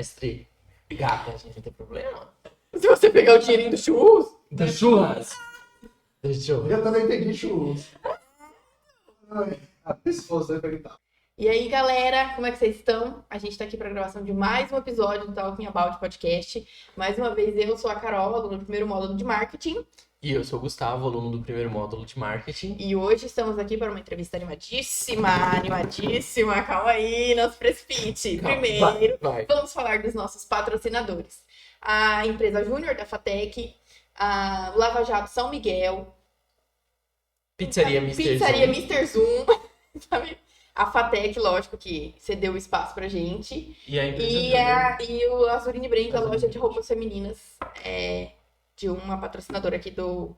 mestre, gata, a gente não tem problema. Se você pegar o dinheirinho do churros... Do churras. Do churras. Eu também entendi churros. Ai, a esposa vai perguntar. E aí, galera, como é que vocês estão? A gente tá aqui pra gravação de mais um episódio do Talking About Podcast. Mais uma vez, eu sou a Carol, aluna do primeiro módulo de marketing. E eu sou o Gustavo, aluno do primeiro módulo de marketing. E hoje estamos aqui para uma entrevista animadíssima. Calma aí, não se precipite. Calma, Primeiro, vai. vamos falar dos nossos patrocinadores. A empresa Júnior da FATEC, a Lava Jato São Miguel, Pizzaria Mr. Pizzaria Zoom. Mr. Zoom, sabe? A FATEC, lógico, que cedeu o espaço pra gente. E a empresa E o Azurine Branco, a loja de roupas femininas, de uma patrocinadora aqui do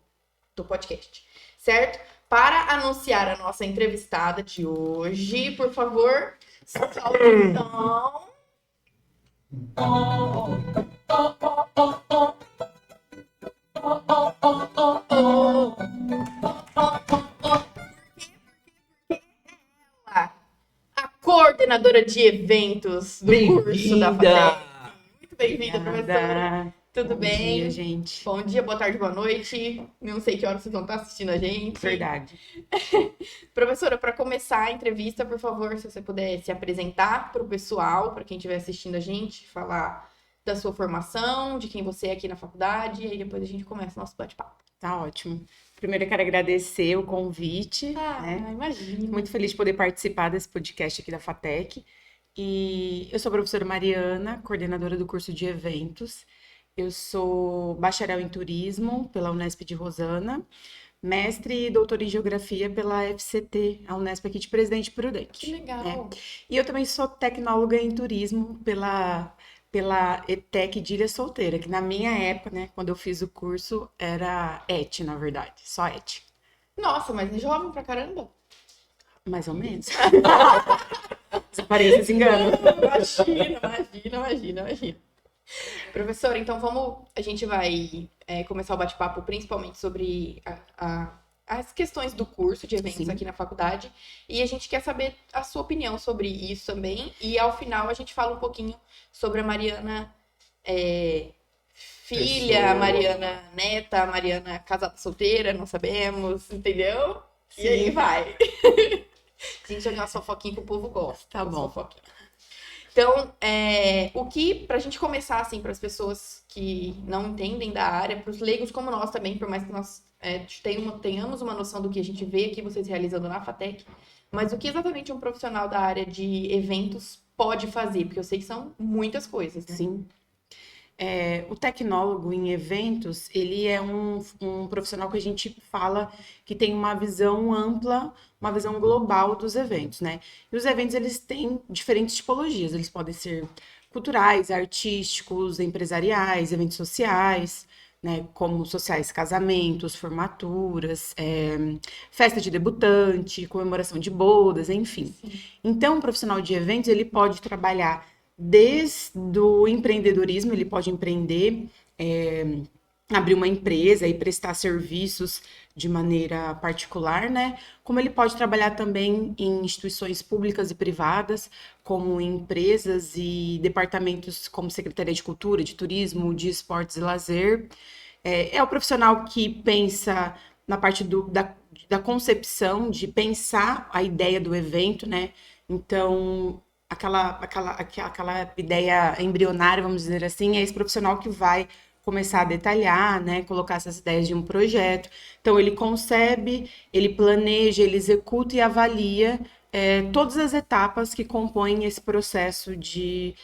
podcast, certo? Para anunciar a nossa entrevistada de hoje, por favor, solte o som. A coordenadora de eventos do curso da FATEC. Muito bem-vinda, professora. Tudo bem? Bom dia, gente. Bom dia, boa tarde, boa noite. Não sei que hora vocês vão estar assistindo a gente. Verdade. Professora, para começar a entrevista, por favor, se você puder se apresentar para o pessoal, para quem estiver assistindo a gente, falar da sua formação, de quem você é aqui na faculdade, e aí depois a gente começa o nosso bate-papo. Tá ótimo. Primeiro eu quero agradecer o convite, né? Imagina. Muito feliz de poder participar desse podcast aqui da FATEC. E eu sou a professora Mariana, coordenadora do curso de eventos. Eu sou bacharel em turismo pela Unesp de Rosana, mestre e doutora em geografia pela FCT, a Unesp aqui de Presidente Prudente. Que legal. né? E eu também sou tecnóloga em turismo pela ETEC de Ilha Solteira, que na minha época, né, quando eu fiz o curso, era ET, na verdade, só ET. Nossa, mas é jovem pra caramba. Mais ou menos. Desapareça esse engano. Imagina. Professora, então a gente vai começar o bate-papo principalmente sobre as questões do curso de eventos Sim. aqui na faculdade. E a gente quer saber a sua opinião sobre isso também. E ao final a gente fala um pouquinho sobre a Mariana filha, Pessoa. a Mariana neta, a Mariana casada solteira, não sabemos, entendeu? E aí Sim. vai. A gente jogar uma fofoquinha que o povo gosta. Tá bom. Fofoquinha. Então, pra gente começar, assim, para as pessoas que não entendem da área, para os leigos como nós também, por mais que nós tenhamos uma noção do que a gente vê aqui vocês realizando na FATEC, mas o que exatamente um profissional da área de eventos pode fazer? Porque eu sei que são muitas coisas, né? Sim. O tecnólogo em eventos, ele é um profissional que a gente fala que tem uma visão ampla, uma visão global dos eventos, né? E os eventos, eles têm diferentes tipologias. Eles podem ser culturais, artísticos, empresariais, eventos sociais, né? Como sociais, casamentos, formaturas, festa de debutante, comemoração de bodas, enfim. Então, o profissional de eventos, ele pode trabalhar desde o empreendedorismo, ele pode empreender, abrir uma empresa e prestar serviços de maneira particular, né? Como ele pode trabalhar também em instituições públicas e privadas, como em empresas e departamentos como Secretaria de Cultura, de Turismo, de Esportes e Lazer. É o profissional que pensa na parte da concepção, de pensar a ideia do evento, né? Então, aquela ideia embrionária, vamos dizer assim, é esse profissional que vai começar a detalhar, né, colocar essas ideias de um projeto. Então, ele concebe, ele planeja, ele executa e avalia todas as etapas que compõem esse processo de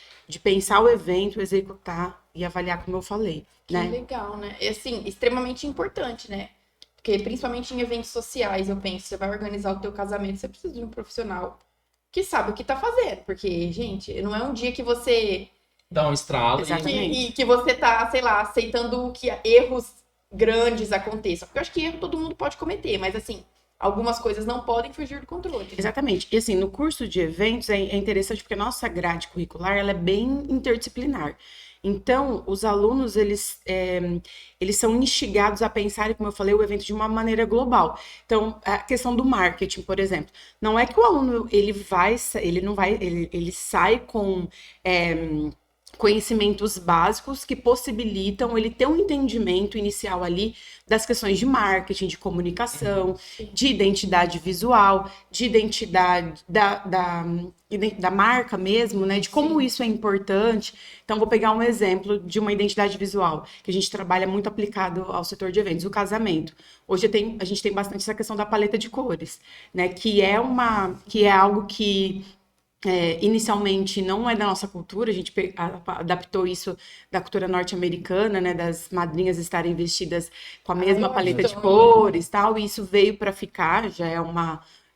pensar o evento, executar e avaliar, como eu falei. Que legal, né? E assim, extremamente importante, né? Porque principalmente em eventos sociais, eu penso, você vai organizar o teu casamento, você precisa de um profissional que sabe o que tá fazendo. Porque, gente, não é um dia que você... Dá um estralo. Exatamente. que você tá, sei lá, aceitando que erros grandes aconteçam. Porque eu acho que erro todo mundo pode cometer, mas assim, algumas coisas não podem fugir do controle. Exatamente. E assim, no curso de eventos é interessante porque a nossa grade curricular, ela é bem interdisciplinar. Então, os alunos, eles são instigados a pensarem, como eu falei, o evento de uma maneira global. Então, a questão do marketing, por exemplo, não é que o aluno, ele sai com conhecimentos básicos que possibilitam ele ter um entendimento inicial ali das questões de marketing, de comunicação, de identidade visual, de identidade da marca mesmo, né? De como isso é importante. Então, vou pegar um exemplo de uma identidade visual, que a gente trabalha muito aplicado ao setor de eventos, o casamento. Hoje a gente tem bastante essa questão da paleta de cores, né? Que é algo que inicialmente não é da nossa cultura, a gente adaptou isso da cultura norte-americana, né, das madrinhas estarem vestidas com a mesma eu paleta acho de tão cores, tal, e isso veio para ficar, já é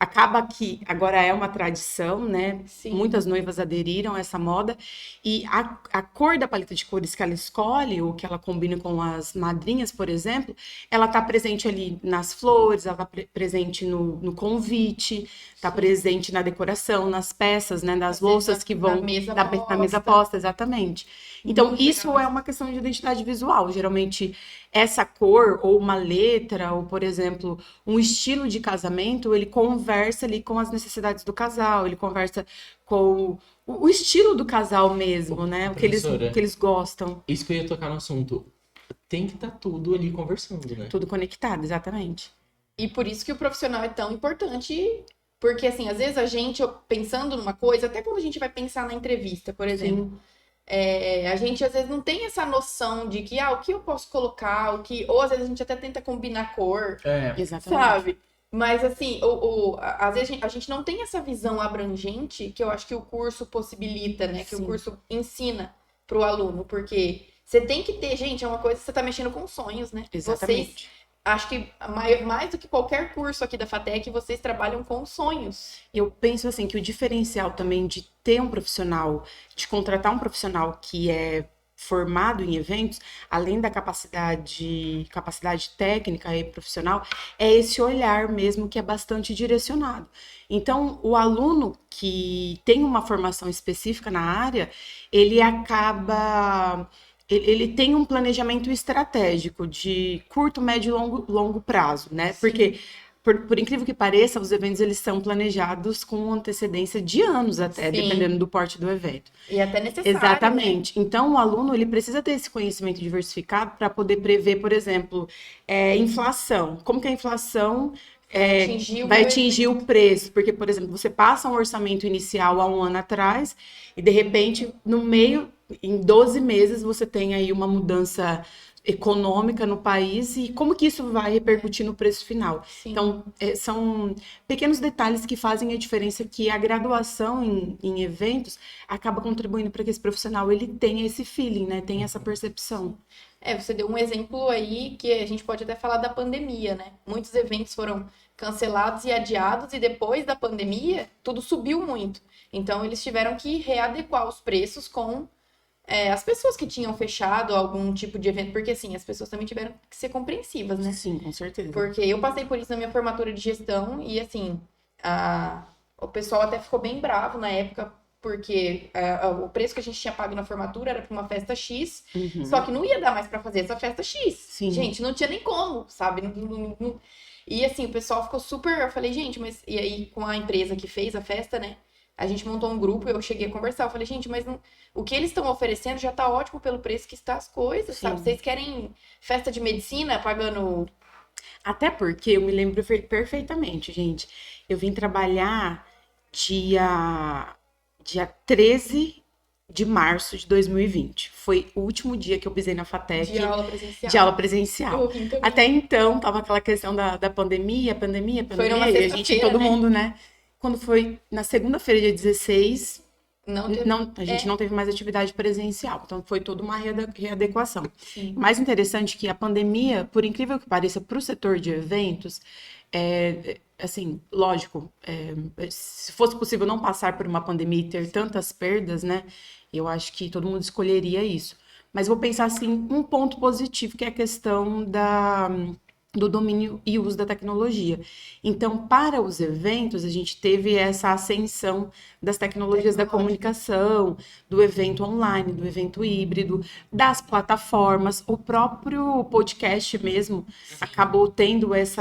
acaba que agora é uma tradição, né? Sim. Muitas noivas aderiram a essa moda e a cor da paleta de cores que ela escolhe, ou que ela combina com as madrinhas, por exemplo, ela está presente ali nas flores, ela está presente no convite, está presente na decoração, nas peças, né? Das Às louças vezes que na vão mesa na mesa posta. posta, exatamente. Então, Muito isso legal. é uma questão de identidade visual. Geralmente, essa cor, ou uma letra, ou, por exemplo, um estilo de casamento, ele conversa ali com as necessidades do casal, ele conversa com o estilo do casal mesmo, né? O que Professora. eles gostam. Isso que eu ia tocar no assunto. Tem que estar tudo ali conversando, né? Tudo conectado, exatamente. E por isso que o profissional é tão importante, porque assim, às vezes a gente, pensando numa coisa, até quando a gente vai pensar na entrevista, por exemplo, a gente às vezes não tem essa noção de que, o que eu posso colocar, ou às vezes a gente até tenta combinar cor, Exatamente. sabe? Mas assim, às vezes a gente não tem essa visão abrangente que eu acho que o curso possibilita, né? Que Sim. o curso ensina pro aluno, porque você tem que ter, gente, é uma coisa que você tá mexendo com sonhos, né? Vocês, Exatamente. acho que mais do que qualquer curso aqui da FATEC, vocês trabalham com sonhos. Eu penso assim que o diferencial também de ter um profissional, de contratar um profissional que é formado em eventos, além da capacidade técnica e profissional, é esse olhar mesmo que é bastante direcionado. Então, o aluno que tem uma formação específica na área, ele acaba ele tem um planejamento estratégico de curto, médio e longo prazo, né? Sim. Porque por incrível que pareça, os eventos eles são planejados com antecedência de anos até, Sim. dependendo do porte do evento. E até necessário, Exatamente. Então, o aluno ele precisa ter esse conhecimento diversificado para poder prever, por exemplo, inflação. Como que a inflação vai atingir o preço? Porque, por exemplo, você passa um orçamento inicial há um ano atrás e, de repente, no meio, em 12 meses, você tem aí uma mudança econômica no país e como que isso vai repercutir no preço final. Sim. Então, são pequenos detalhes que fazem a diferença, que a graduação em eventos acaba contribuindo para que esse profissional ele tenha esse feeling, né? Tenha essa percepção. Você deu um exemplo aí que a gente pode até falar da pandemia, né? Muitos eventos foram cancelados e adiados e depois da pandemia tudo subiu muito. Então eles tiveram que readequar os preços com as pessoas que tinham fechado algum tipo de evento, porque assim, as pessoas também tiveram que ser compreensivas, né? Sim, com certeza. Porque eu passei por isso na minha formatura de gestão e assim, o pessoal até ficou bem bravo na época, porque o preço que a gente tinha pago na formatura era para uma festa X, só que não ia dar mais para fazer essa festa X. Sim. Gente, não tinha nem como, sabe? E assim, o pessoal ficou super. Eu falei, gente, mas. E aí, com a empresa que fez a festa, né? A gente montou um grupo e eu cheguei a conversar. Eu falei, gente, mas o que eles estão oferecendo já tá ótimo pelo preço que está as coisas, Sim. sabe? Vocês querem festa de medicina pagando. Até porque eu me lembro perfeitamente, gente. Eu vim trabalhar dia 13 de março de 2020. Foi o último dia que eu pisei na FATEC. De aula presencial. De aula presencial. Eu vim também. Até então, tava aquela questão da pandemia, Foi numa e a gente, sexta-feira, todo né? mundo, né? Quando foi na segunda-feira, dia 16, Não teve. a gente não teve mais atividade presencial. Então, foi toda uma readequação. Sim. Mais interessante que a pandemia, por incrível que pareça, para o setor de eventos, assim, lógico, se fosse possível não passar por uma pandemia e ter tantas perdas, né? Eu acho que todo mundo escolheria isso. Mas vou pensar, assim, um ponto positivo, que é a questão do domínio e uso da tecnologia. Então, para os eventos, a gente teve essa ascensão das tecnologias da comunicação, do evento online, do evento híbrido, das plataformas, o próprio podcast mesmo acabou tendo esse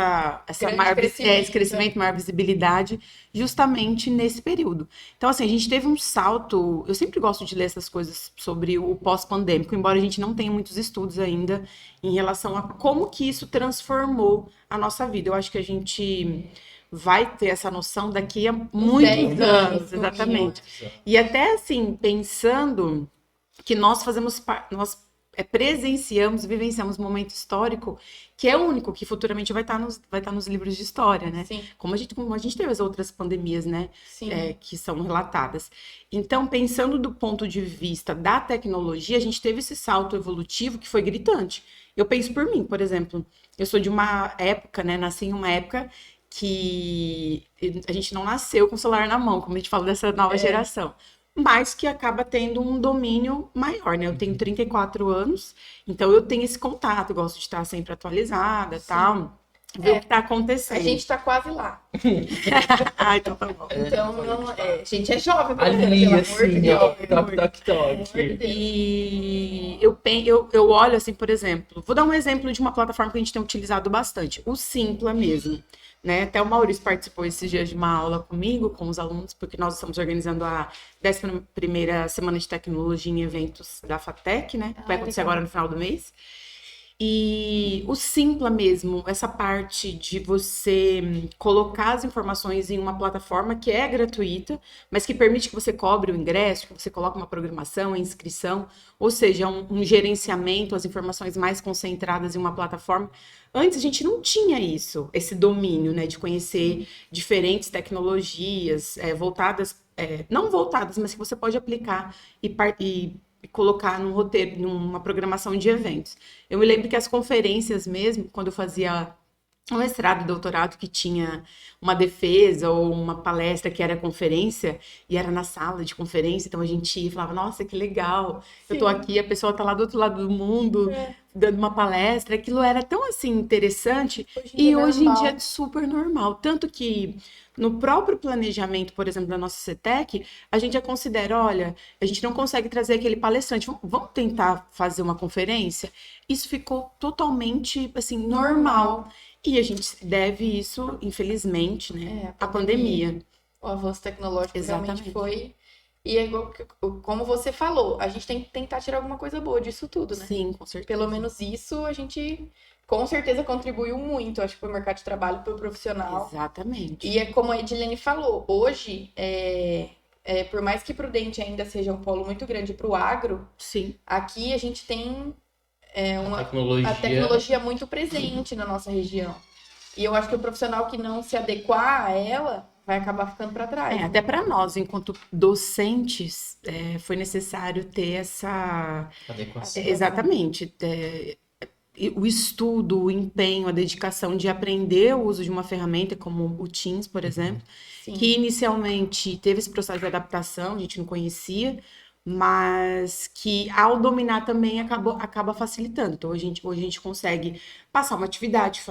crescimento, maior visibilidade, justamente nesse período. Então, assim, a gente teve um salto. Eu sempre gosto de ler essas coisas sobre o pós-pandêmico, embora a gente não tenha muitos estudos ainda em relação a como que isso transformou a nossa vida. Eu acho que a gente vai ter essa noção daqui a muitos 10 anos, no exatamente. mínimo. E até assim, pensando que nós presenciamos, vivenciamos um momento histórico que é único, que futuramente vai estar nos livros de história, né? Sim, Como a gente teve as outras pandemias, né? sim. Que são relatadas. Então, pensando do ponto de vista da tecnologia, a gente teve esse salto evolutivo que foi gritante. Eu penso por mim, por exemplo, eu sou de uma época, né? Nasci em uma época que a gente não nasceu com o celular na mão, como a gente fala dessa nova geração, mas que acaba tendo um domínio maior, né? Eu tenho 34 anos, então eu tenho esse contato, eu gosto de estar sempre atualizada e tal, ver o que está acontecendo. A gente tá quase lá. Então tá bom. Então, a gente é jovem, Ali, pelo amor de assim, Deus. ó, toque, toque, Pelo amor de toque. Deus. E eu olho assim, por exemplo, vou dar um exemplo de uma plataforma que a gente tem utilizado bastante, o Simpla mesmo, né? Até o Maurício participou esses dias de uma aula comigo, com os alunos, porque nós estamos organizando a 11ª Semana de Tecnologia em Eventos da FATEC, né? Vai acontecer legal. agora no final do mês. E o Simpla mesmo, essa parte de você colocar as informações em uma plataforma que é gratuita, mas que permite que você cobre o ingresso, que você coloque uma programação, a inscrição, ou seja, um gerenciamento, as informações mais concentradas em uma plataforma. Antes a gente não tinha isso, esse domínio, né, de conhecer diferentes tecnologias não voltadas, mas que você pode aplicar e colocar num roteiro, numa programação de eventos. Eu me lembro que as conferências mesmo, quando eu fazia um mestrado, doutorado, que tinha uma defesa ou uma palestra que era conferência, e era na sala de conferência, então a gente ia e falava, nossa, que legal, eu tô aqui, a pessoa tá lá do outro lado do mundo, dando uma palestra, aquilo era tão, assim, interessante, hoje em dia é super normal, tanto que no próprio planejamento, por exemplo, da nossa CETEC, a gente já considera, olha, a gente não consegue trazer aquele palestrante, vamos tentar fazer uma conferência? Isso ficou totalmente, assim, normal. E a gente deve isso, infelizmente, né, à pandemia. O avanço tecnológico realmente Exatamente. foi. E é igual como você falou, a gente tem que tentar tirar alguma coisa boa disso tudo, né? Sim, com certeza. Pelo menos isso a gente com certeza contribuiu muito, acho que para o mercado de trabalho, para o profissional. Exatamente. E é como a Edilene falou, hoje, por mais que Prudente ainda seja um polo muito grande para o agro, Sim. aqui a gente tem A a tecnologia muito presente na nossa região. E eu acho que o profissional que não se adequar a ela vai acabar ficando para trás. Até para nós, enquanto docentes, foi necessário ter essa... adequação. Exatamente. O estudo, o empenho, a dedicação de aprender o uso de uma ferramenta como o Teams, por exemplo, Sim. que inicialmente teve esse processo de adaptação, a gente não conhecia, mas que ao dominar também acaba facilitando. Então, hoje a gente consegue passar uma atividade,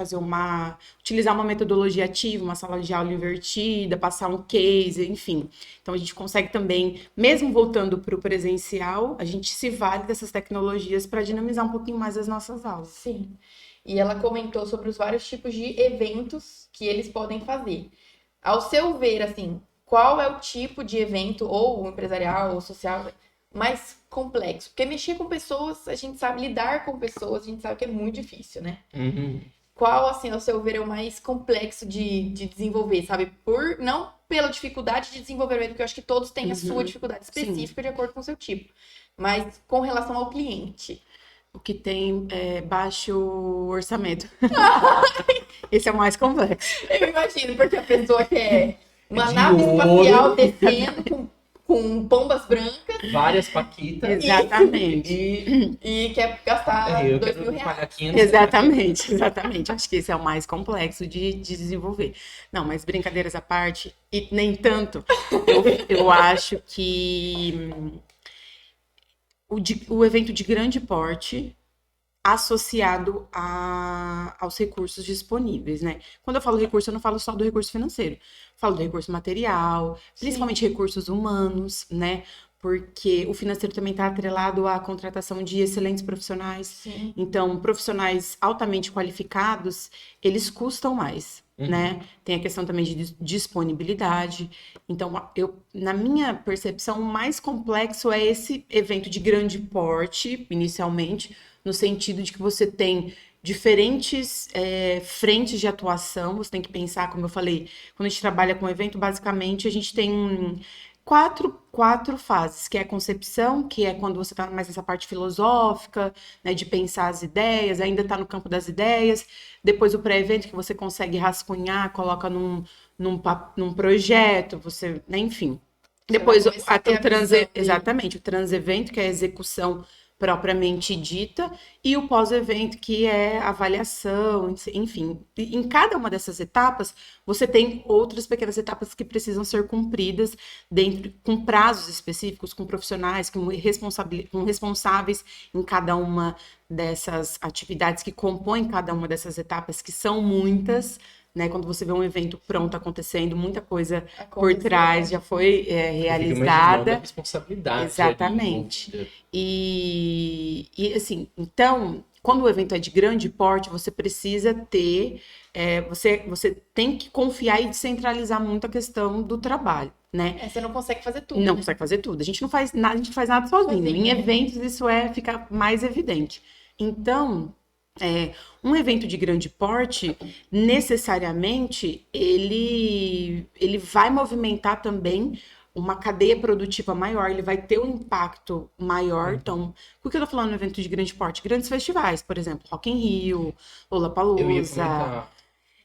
utilizar uma metodologia ativa, uma sala de aula invertida, passar um case, enfim. Então, a gente consegue também, mesmo voltando para o presencial, a gente se vale dessas tecnologias para dinamizar um pouquinho mais as nossas aulas. Sim. E ela comentou sobre os vários tipos de eventos que eles podem fazer. Ao seu ver, assim, qual é o tipo de evento, ou empresarial, ou social, mais complexo? Porque mexer com pessoas, a gente sabe lidar com pessoas, a gente sabe que é muito difícil, né? Uhum. Qual, assim, ao seu ver, é o mais complexo de desenvolver, sabe? Não pela dificuldade de desenvolvimento, porque eu acho que todos têm a sua dificuldade específica de acordo com o seu tipo. Mas com relação ao cliente. O que tem baixo orçamento. Esse é o mais complexo. Eu imagino, porque a pessoa quer uma De nave ouro. espacial descendo com pombas brancas Várias paquitas. Exatamente. e quer gastar Eu 2 quero mil reais. pagar 500. Exatamente. Acho que esse é o mais complexo de desenvolver. Não, mas brincadeiras à parte, e nem tanto, eu acho que o evento de grande porte, associado aos recursos disponíveis, né? Quando eu falo recurso, eu não falo só do recurso financeiro, falo do recurso material, principalmente recursos humanos, né? Porque o financeiro também está atrelado à contratação de excelentes profissionais. Sim. Então, profissionais altamente qualificados, eles custam mais, né? Tem a questão também de disponibilidade. Então, na minha percepção, o mais complexo é esse evento de grande porte, inicialmente, no sentido de que você tem diferentes frentes de atuação. Você tem que pensar, como eu falei, quando a gente trabalha com evento, basicamente a gente tem quatro fases, que é a concepção, que é quando você está mais nessa parte filosófica, né, de pensar as ideias, ainda está no campo das ideias. Depois o pré-evento, que você consegue rascunhar, coloca num projeto, você, né, enfim. Depois vai começar a ter a visão dele. exatamente, o transevento, que é a execução propriamente dita, e o pós-evento, que é a avaliação, enfim. Em cada uma dessas etapas, você tem outras pequenas etapas que precisam ser cumpridas com prazos específicos, com profissionais, com responsáveis em cada uma dessas atividades que compõem cada uma dessas etapas, que são muitas, né? Quando você vê um evento pronto acontecendo, muita coisa por trás já foi Eu fico imaginando a realizada. responsabilidade Exatamente. ali envolvida. E assim, então, quando o evento é de grande porte, você precisa ter, você tem que confiar e descentralizar muito a questão do trabalho, né? Você não consegue fazer tudo. Não né? consegue fazer tudo. A gente não faz nada, a gente faz nada sozinho. Sozinho, Em né? eventos isso fica mais evidente. Então, um evento de grande porte, necessariamente, ele vai movimentar também uma cadeia produtiva maior, ele vai ter um impacto maior. Então, por que eu tô falando de um evento de grande porte? Grandes festivais, por exemplo, Rock in Rio, Eu ia Lollapalooza. comentar.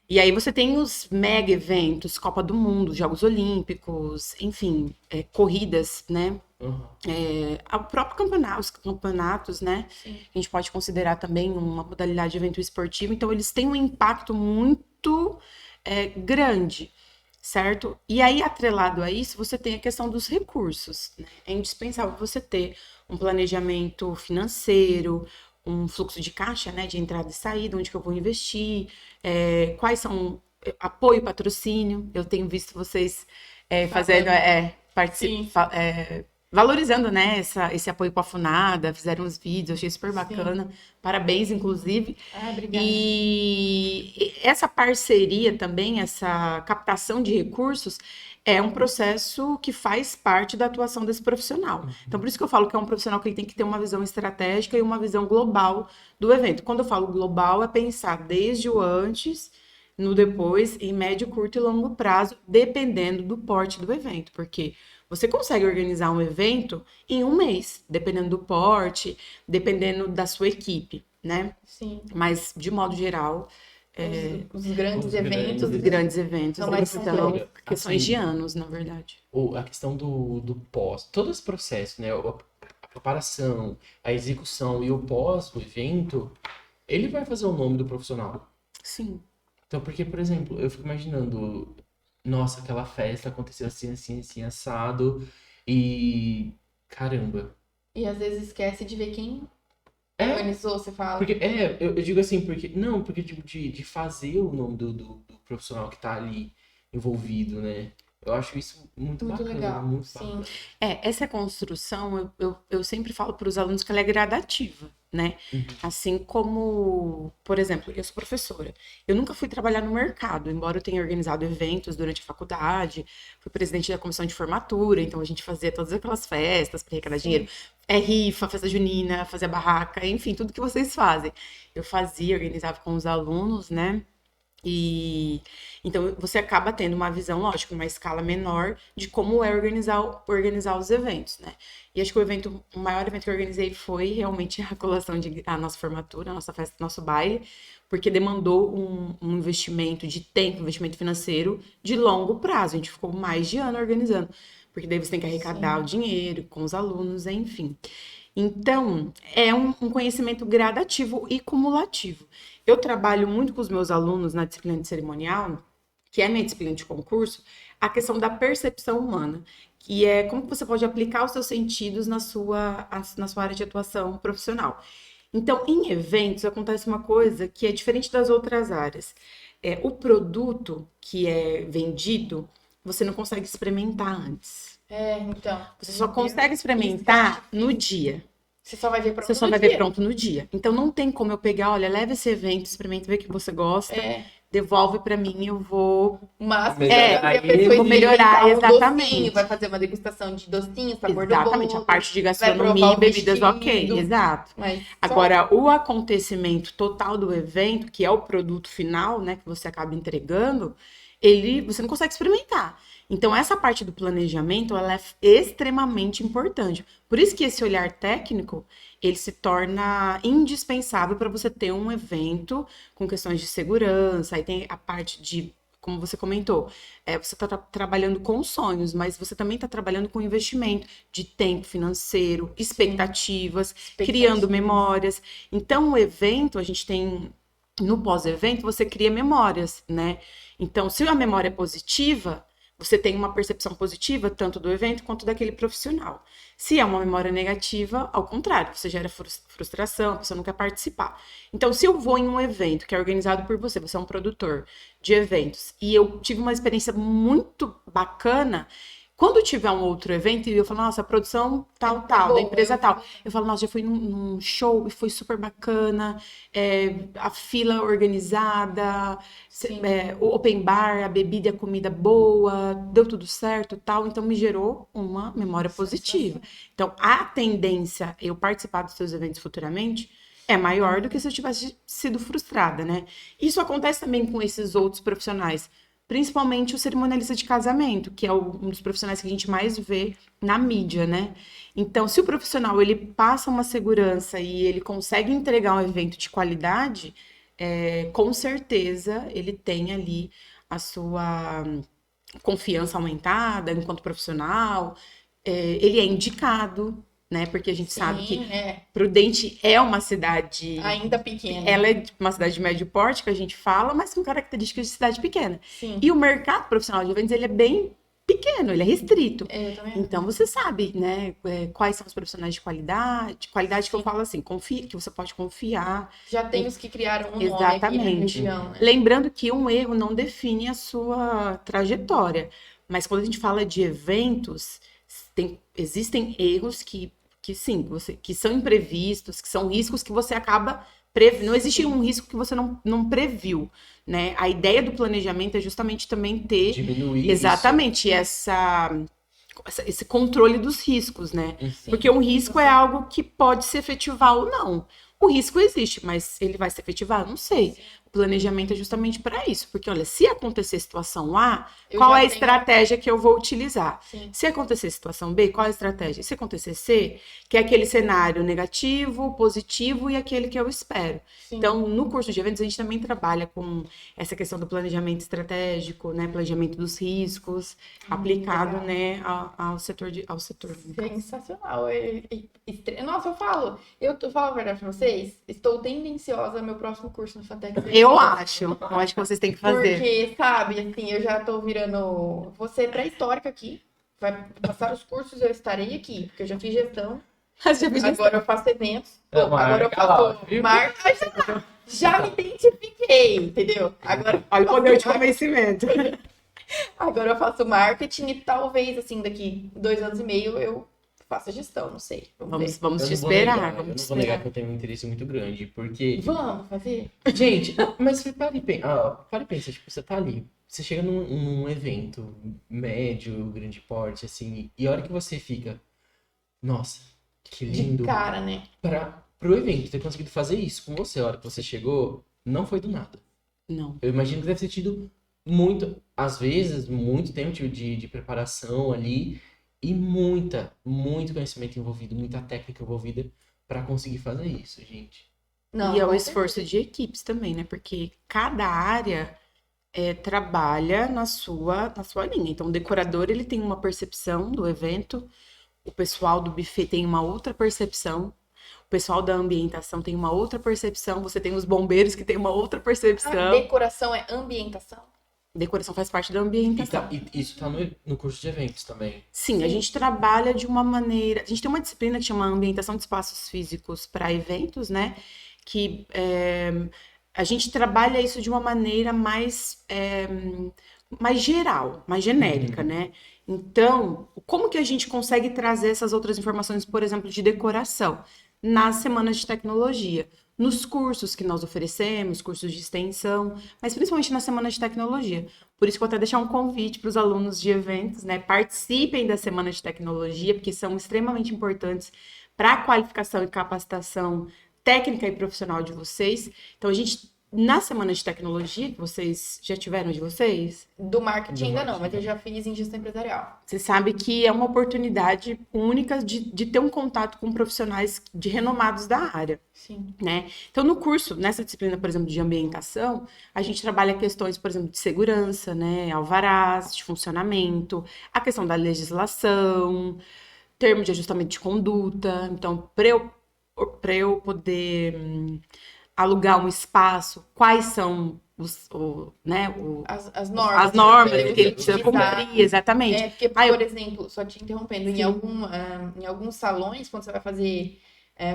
E aí você tem os mega eventos, Copa do Mundo, Jogos Olímpicos, enfim, corridas, né? Uhum. O próprio campeonato, os campeonatos, né? Sim. A gente pode considerar também uma modalidade de evento esportivo, então eles têm um impacto muito grande, certo? E aí, atrelado a isso, você tem a questão dos recursos, né? É indispensável você ter um planejamento financeiro, um fluxo de caixa, né? De entrada e saída, onde que eu vou investir, quais são apoio, patrocínio. Eu tenho visto vocês fazendo, valorizando, né, esse apoio com a Funada, fizeram uns vídeos, eu achei super bacana. Parabéns, inclusive. Obrigada. E essa parceria também, essa captação de recursos, é um processo que faz parte da atuação desse profissional. Então, por isso que eu falo que é um profissional que ele tem que ter uma visão estratégica e uma visão global do evento. Quando eu falo global, é pensar desde o antes, no depois, em médio, curto e longo prazo, dependendo do porte do evento. Porque você consegue organizar um evento em um mês, dependendo do porte, dependendo da sua equipe, né? Sim. Mas, de modo geral, Os grandes Os eventos. grandes os grandes eventos São mais são complexos. questões Assim, de anos, na verdade. Ou a questão do pós, todo esse processo, né? A preparação, a execução e o pós do evento, ele vai fazer o nome do profissional. Sim. Então, porque, por exemplo, eu fico imaginando, nossa, aquela festa aconteceu assim, assim, assim, assado, e caramba. E às vezes esquece de ver quem É, organizou, você fala. porque, eu digo assim, porque tipo, de fazer o nome do profissional que tá ali envolvido, né? Eu acho isso muito Muito bacana, legal. muito Sim. bacana. Essa construção, eu sempre falo para os alunos que ela é gradativa, né? Assim como, por exemplo, eu sou professora. Eu nunca fui trabalhar no mercado, embora eu tenha organizado eventos durante a faculdade, fui presidente da comissão de formatura, então a gente fazia todas aquelas festas para arrecadar dinheiro. Rifa, festa junina, fazia barraca, enfim, tudo que vocês fazem. Eu fazia, organizava com os alunos, né? E então você acaba tendo uma visão, lógico, uma escala menor de como é organizar os eventos, né? E acho que o maior evento que eu organizei foi realmente a colação a nossa formatura, a nossa festa, nosso baile, porque demandou um investimento de tempo, investimento financeiro de longo prazo. A gente ficou mais de ano organizando, porque daí você tem que arrecadar o dinheiro com os alunos, enfim. Então, é um conhecimento gradativo e cumulativo. Eu trabalho muito com os meus alunos na disciplina de cerimonial, que é a minha disciplina de concurso, a questão da percepção humana, que é como você pode aplicar os seus sentidos na sua área de atuação profissional. Então, em eventos, acontece uma coisa que é diferente das outras áreas. O produto que é vendido, você não consegue experimentar antes. Então. Você só consegue experimentar no dia. Você só vai ver pronto Você só no vai dia. ver pronto no dia. Então, não tem como eu pegar, olha, leva esse evento, experimenta, vê o que você gosta, devolve pra mim, eu vou... Mas Melhorar a pessoa vou melhorar, experimentar um exatamente. docinho, vai fazer uma degustação de docinho, sabor Exatamente, do a bolo. parte de vai gastronomia provar e o bebidas, vestido. ok, exato. Mas só- Agora, o acontecimento total do evento, que é o produto final, né, que você acaba entregando, você não consegue experimentar. Então, essa parte do planejamento, ela é extremamente importante. Por isso que esse olhar técnico, ele se torna indispensável para você ter um evento com questões de segurança, aí tem a parte de, como você comentou, você está trabalhando com sonhos, mas você também está trabalhando com investimento de tempo financeiro, expectativas, criando memórias. Então, o evento, a gente tem, no pós-evento, você cria memórias, né? Então, se a memória é positiva, você tem uma percepção positiva tanto do evento quanto daquele profissional. Se é uma memória negativa, ao contrário, você gera frustração, a pessoa não quer participar. Então, se eu vou em um evento que é organizado por você, você é um produtor de eventos, e eu tive uma experiência muito bacana, quando tiver um outro evento e eu falo, nossa, a produção tal, da empresa tal, eu falo, nossa, já fui num show e foi super bacana, a fila organizada, o open bar, a bebida e a comida boa, deu tudo certo, tal, então me gerou uma memória positiva. Então, a tendência eu participar dos seus eventos futuramente é maior do que se eu tivesse sido frustrada, né? Isso acontece também com esses outros profissionais, principalmente o cerimonialista de casamento, que é um dos profissionais que a gente mais vê na mídia, né? Então, se o profissional ele passa uma segurança e ele consegue entregar um evento de qualidade, com certeza ele tem ali a sua confiança aumentada enquanto profissional, ele é indicado, né? Porque a gente sabe que Prudente é uma cidade ainda pequena. Ela é uma cidade de médio porte, que a gente fala, mas com características de cidade pequena. Sim. E o mercado profissional de eventos, ele é bem pequeno, ele é restrito. Eu também. Então, você sabe, né, quais são os profissionais de qualidade que eu falo assim, que você pode confiar. Já tem os que criaram um Exatamente. nome aqui na região, né? Lembrando que um erro não define a sua trajetória, mas quando a gente fala de eventos, existem erros que sim, que são imprevistos, que são riscos que você acaba não existe um risco que você não previu, né? A ideia do planejamento é justamente também ter Diminuir exatamente esse controle dos riscos, né? Sim. Porque um risco é algo que pode se efetivar ou não. O risco existe, mas ele vai se efetivar? Não sei. O planejamento é justamente para isso. Porque, olha, se acontecer situação A, qual é a estratégia que eu vou utilizar? Sim. Se acontecer situação B, qual é a estratégia? Se acontecer C, que é aquele cenário negativo, positivo e aquele que eu espero. Sim. Então, no curso de eventos, a gente também trabalha com essa questão do planejamento estratégico, né? Planejamento dos riscos, aplicado, né, ao setor. Sensacional. Nossa, eu falo a verdade pra vocês, estou tendenciosa ao meu próximo curso no Fatec. Eu acho que vocês têm que fazer. Porque, sabe, assim, eu já tô virando. Vou ser pré-histórica aqui. Vai passar os cursos, eu estarei aqui, porque eu já fiz gestão. Agora eu faço eventos. Agora eu faço marca. Já me identifiquei, entendeu? Agora, olha o poder de convencimento. Agora eu faço marketing e talvez, assim, daqui 2 anos e meio eu faça gestão, não sei. Vamos te esperar. Eu não vou negar que eu tenho um interesse muito grande, porque... Vamos fazer? Gente, mas para e pensa, tipo, você tá ali, você chega num evento médio, grande porte, assim, e a hora que você fica, nossa, que lindo. De cara, né? Pro evento ter conseguido fazer isso com você, a hora que você chegou, não foi do nada. Não. Eu imagino que deve ter tido às vezes, muito tempo de preparação ali, e muito conhecimento envolvido, muita técnica envolvida para conseguir fazer isso, gente. Não, e é o esforço de equipes também, né? Porque cada área trabalha na sua linha. Então, o decorador, ele tem uma percepção do evento, o pessoal do buffet tem uma outra percepção, o pessoal da ambientação tem uma outra percepção, você tem os bombeiros que tem uma outra percepção. A decoração é ambientação? Decoração faz parte da E, ambientação. e isso tá no curso de eventos também. Sim, a gente trabalha de uma maneira. A gente tem uma disciplina que chama Ambientação de Espaços Físicos para Eventos, né? Que a gente trabalha isso de uma maneira mais geral, mais genérica, né? Então, como que a gente consegue trazer essas outras informações, por exemplo, de decoração, nas semanas de tecnologia? Nos cursos que nós oferecemos, cursos de extensão, mas principalmente na semana de tecnologia. Por isso que eu vou até deixar um convite para os alunos de eventos, né? Participem da semana de tecnologia, porque são extremamente importantes para a qualificação e capacitação técnica e profissional de vocês. Então, a gente, na semana de tecnologia, que vocês já tiveram de vocês, Do marketing Do ainda não, marketing. mas eu já fiz em gestão empresarial. você sabe que é uma oportunidade única de ter um contato com profissionais de renomados da área. Sim. Né? Então, no curso, nessa disciplina, por exemplo, de ambientação, a gente trabalha questões, por exemplo, de segurança, né? Alvarás, de funcionamento, a questão da legislação, termo de ajustamento de conduta. Então, para eu poder alugar um espaço, quais são As normas. as normas É, que ele precisa utilizar. cumprir, exatamente. É, porque, Ah, eu- por exemplo, só te interrompendo, Sim. em alguns salões, quando você vai fazer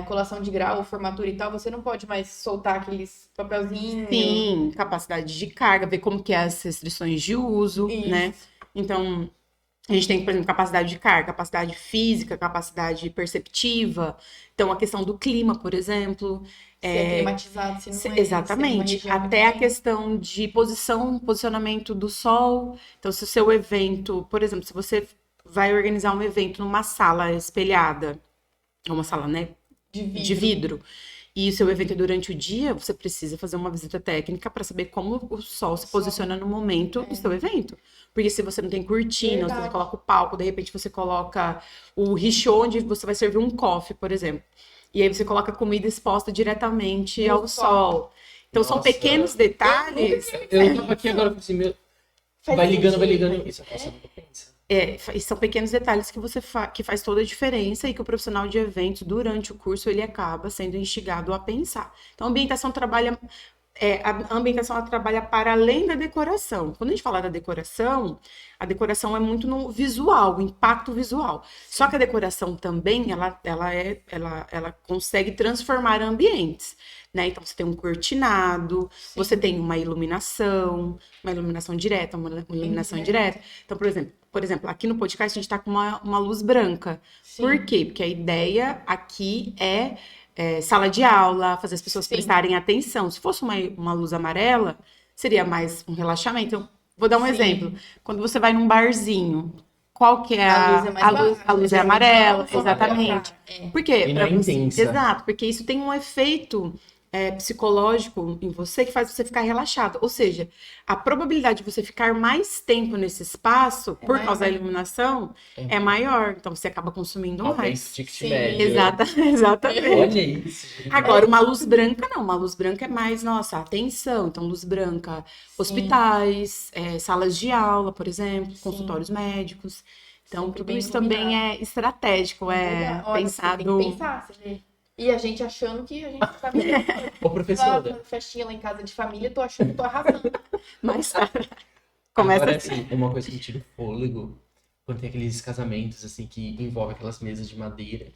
colação de grau ou formatura e tal, você não pode mais soltar aqueles papelzinhos. Sim, capacidade de carga, ver como que é as restrições de uso, Isso. né? Então, a gente tem, por exemplo, capacidade de carga, capacidade física, capacidade perceptiva. Então, a questão do clima, por exemplo. Se é climatizado, se não é. Exatamente. Se é numa Até a região questão de posicionamento do sol. Então, se o seu evento, por exemplo, se você vai organizar um evento numa sala espelhada, uma sala, né, de vidro, e o seu evento é durante o dia, você precisa fazer uma visita técnica para saber como o sol se posiciona no momento do seu evento. Porque se você não tem cortina, se você Verdade. coloca o palco, de repente você coloca o richô onde você vai servir um coffee, por exemplo. E aí você coloca a comida exposta diretamente No ao sol. Então são Nossa. pequenos detalhes. Eu tava aqui agora e falei assim, meu, Faz vai ligando, vai sentido. ligando. Isso você nunca pensa. E são pequenos detalhes que que faz toda a diferença e que o profissional de eventos, durante o curso, ele acaba sendo instigado a pensar. Então, a ambientação trabalha. A ambientação ela trabalha para além da decoração. Quando a gente fala da decoração, a decoração é muito no visual, o impacto visual. Só que a decoração também, ela consegue transformar ambientes, né? Então, você tem um cortinado, você tem uma iluminação direta, uma iluminação indireta. Então, por exemplo, aqui no podcast a gente está com uma luz branca. Sim. Por quê? Porque a ideia aqui é sala de aula, fazer as pessoas Sim. prestarem atenção. Se fosse uma luz amarela, seria mais um relaxamento. Então, vou dar um Sim. exemplo. Quando você vai num barzinho, qual que é A luz é mais baixa, a luz é geralmente amarela, não, exatamente. Por quê? E não é intensa. Exato, porque isso tem um efeito psicológico em você que faz você ficar relaxado. Ou seja, a probabilidade de você ficar mais tempo nesse espaço por maior. causa da iluminação é maior. Então você acaba consumindo Aumenta o mais. ticket Sim. médio. Exatamente. Olha isso. gente. Agora, uma luz branca não. Uma luz branca é mais, nossa, atenção. Então, luz branca, hospitais, salas de aula, por exemplo, consultórios médicos. Então, Sempre tudo bem isso também iluminado. é estratégico, Olha, você pensado. tem que pensar, você vê. E a gente achando que a gente sabe. Ô, professora. Festinha lá em casa de família, tô achando que tô arrasando. Mas começa Agora, assim. uma coisa que me tira o fôlego, quando tem aqueles casamentos, assim, que envolve aquelas mesas de madeira,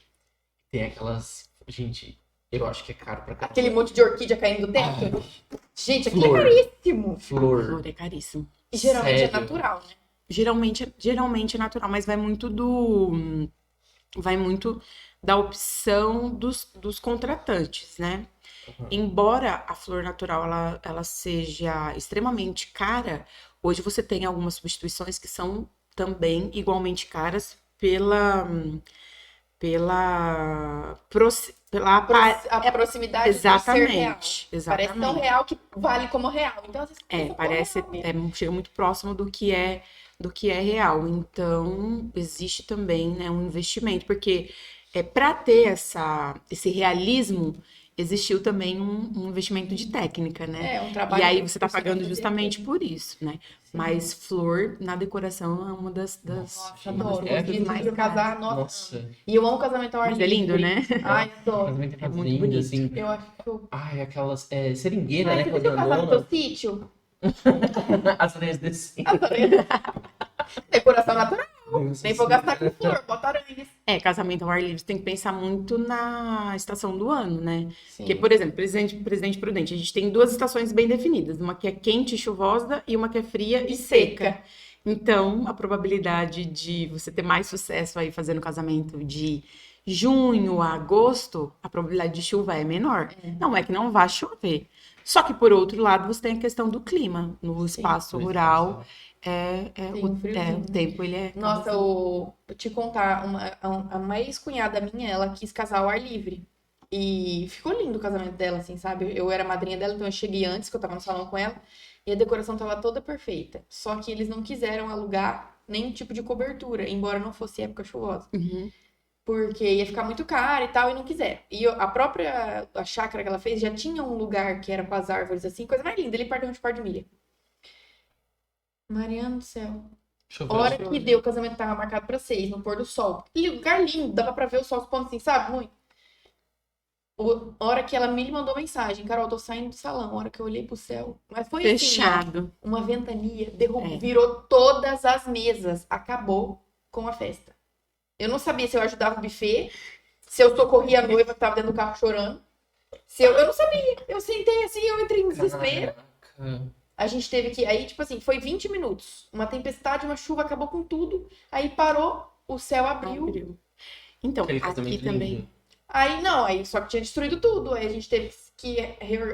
tem aquelas... Gente, eu acho que é caro pra caramba. Aquele monte de orquídea caindo do teto. Gente, aquilo Flor. é caríssimo. Flor. Flor é caríssimo. E geralmente Sério? é natural, né? Geralmente é natural, mas vai muito da opção dos contratantes, né? Uhum. Embora a flor natural ela seja extremamente cara, hoje você tem algumas substituições que são também igualmente caras A proximidade do ser real. exatamente, Parece tão exatamente. real que vale como real. Então, às vezes, pensa, Parece, pô, real mesmo. chega muito próximo do que é real. Então, existe também, né, um investimento, porque para ter esse realismo, existiu também um investimento de técnica, né? É um trabalho. E aí você está que pagando vai fazer justamente aqui. por isso, né? Mas flor na decoração é uma das Nossa, gente, adoro. é Orquídea mais pra casar, nossa. Nossa. E eu amo casamento ao ar Mas é lindo, livre. né? Ai, adoro. Casamento É muito fazenda, bonito. assim. Eu acho que eu... Ai, aquelas seringueira, Ai, né? você Aquela viu casar no grandona. teu sítio? As aranhas descendo. Decoração natural. Nem vou gastar com flor, bota aranhas. Casamento ao ar livre, você tem que pensar muito na estação do ano, né? Sim. Porque, por exemplo, Presidente Prudente, a gente tem 2 estações bem definidas, uma que é quente e chuvosa e uma que é fria e seca. Então, a probabilidade de você ter mais sucesso aí fazendo casamento de junho a agosto, a probabilidade de chuva é menor. Não é que não vá chover. Só que, por outro lado, você tem a questão do clima. No espaço rural, Tem um friozinho, o tempo ele é... Nossa, vou te contar, uma ex-cunhada minha, ela quis casar ao ar livre. E ficou lindo o casamento dela, assim, sabe? Eu era madrinha dela, então eu cheguei antes, que eu tava no salão com ela. E a decoração tava toda perfeita. Só que eles não quiseram alugar nenhum tipo de cobertura, embora não fosse época chuvosa. Uhum. Porque ia ficar muito caro e tal, e não quiseram. E a chácara que ela fez já tinha um lugar que era com as árvores, assim, coisa mais linda, ele perto de um par de milha. Mariano do céu. Choveu. Hora que deu, o casamento tava marcado pra 6, no pôr do sol. E lugar lindo, dava pra ver o sol se pondo assim, sabe? Muito. Hora que ela me mandou mensagem, Carol, tô saindo do salão. Hora que eu olhei pro céu. Mas foi assim, Fechado. ó, uma ventania, virou todas as mesas. Acabou com a festa. Eu não sabia se eu ajudava o buffet, se eu socorria a noiva que tava dentro do carro chorando. Eu não sabia. Eu sentei assim, eu entrei em desespero. Caraca. A gente teve que. Aí, tipo assim, foi 20 minutos. Uma tempestade, uma chuva, acabou com tudo. Aí parou, o céu abriu. Então, Aquele aqui casamento também. lindo. Aí não, aí só que tinha destruído tudo. Aí a gente teve que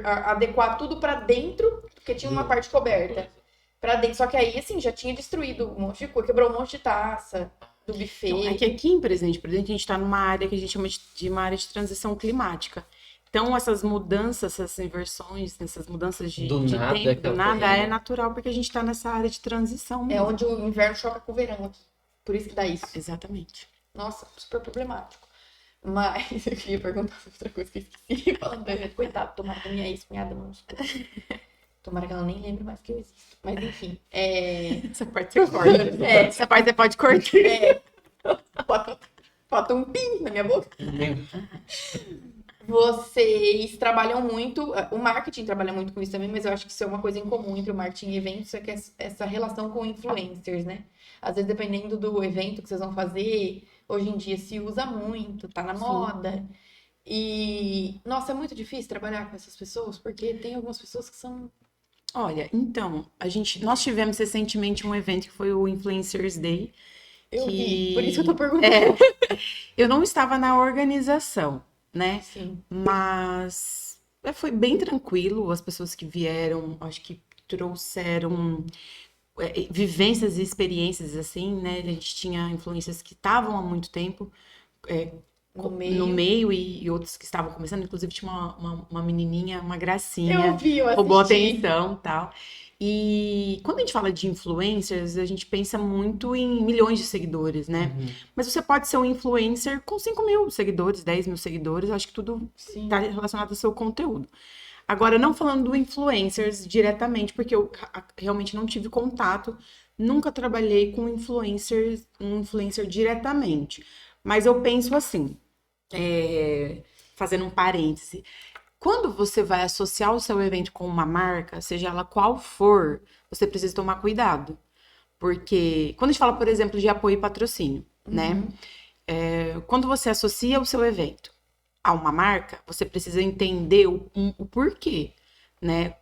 adequar tudo pra dentro, porque tinha uma parte coberta. Pra dentro. Só que aí, assim, já tinha destruído um monte de coisa, quebrou um monte de taça do buffet. Então, é que aqui em Presidente Prudente a gente está numa área que a gente chama de uma área de transição climática. Então, essas mudanças, essas inversões, essas mudanças de nada, tempo, do aquela nada, coisa. é natural porque a gente está nessa área de transição É mesmo. onde o inverno choca com o verão aqui. Por isso que dá isso. Exatamente. Nossa, super problemático. Mas eu queria perguntar sobre outra coisa que eu esqueci. Falando da gente, coitado, tomara que a minha ex-cunhada não escuta. Tomara que ela nem lembre mais que eu existo. Mas enfim, Essa parte você corta. Essa parte você pode cortar. bota um pim na minha boca. Vocês trabalham muito, o marketing trabalha muito com isso também, mas eu acho que isso é uma coisa em comum entre o marketing e eventos, é que essa relação com influencers, né? Às vezes, dependendo do evento que vocês vão fazer, hoje em dia se usa muito, tá na moda. E, nossa, é muito difícil trabalhar com essas pessoas, porque tem algumas pessoas que são... Olha, então, nós tivemos recentemente um evento que foi o Influencers Day. Eu que- vi, por isso que eu tô perguntando. Eu não estava na organização, né? Sim. Mas foi bem tranquilo. As pessoas que vieram, acho que trouxeram vivências e experiências assim, né? A gente tinha influências que estavam há muito tempo No no meio e outros que estavam começando. Inclusive tinha uma menininha, uma gracinha, Eu vi, eu roubou assisti. atenção e tal. E quando a gente fala de influencers, a gente pensa muito em milhões de seguidores, né? Mas você pode ser um influencer com 5 mil seguidores, 10 mil seguidores, acho que tudo Sim. está relacionado ao seu conteúdo. Agora, não falando do influencers diretamente, porque eu realmente não tive contato, nunca trabalhei com um influencer diretamente. Mas eu penso assim, fazendo um parêntese, quando você vai associar o seu evento com uma marca, seja ela qual for, você precisa tomar cuidado. Porque quando a gente fala, por exemplo, de apoio e patrocínio, né? Quando você associa o seu evento a uma marca, você precisa entender o porquê, né?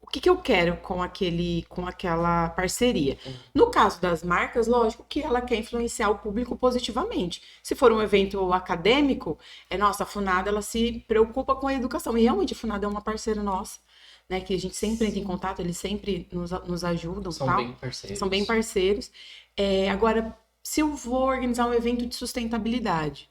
O que eu quero com aquela parceria. No caso das marcas, lógico que ela quer influenciar o público positivamente. Se for um evento acadêmico, nossa, a Funada, ela se preocupa com a educação. E realmente a Funada é uma parceira nossa, né? Que a gente sempre entra em contato, eles sempre nos ajudam. São tal. bem parceiros. São bem parceiros. Agora, se eu vou organizar um evento de sustentabilidade,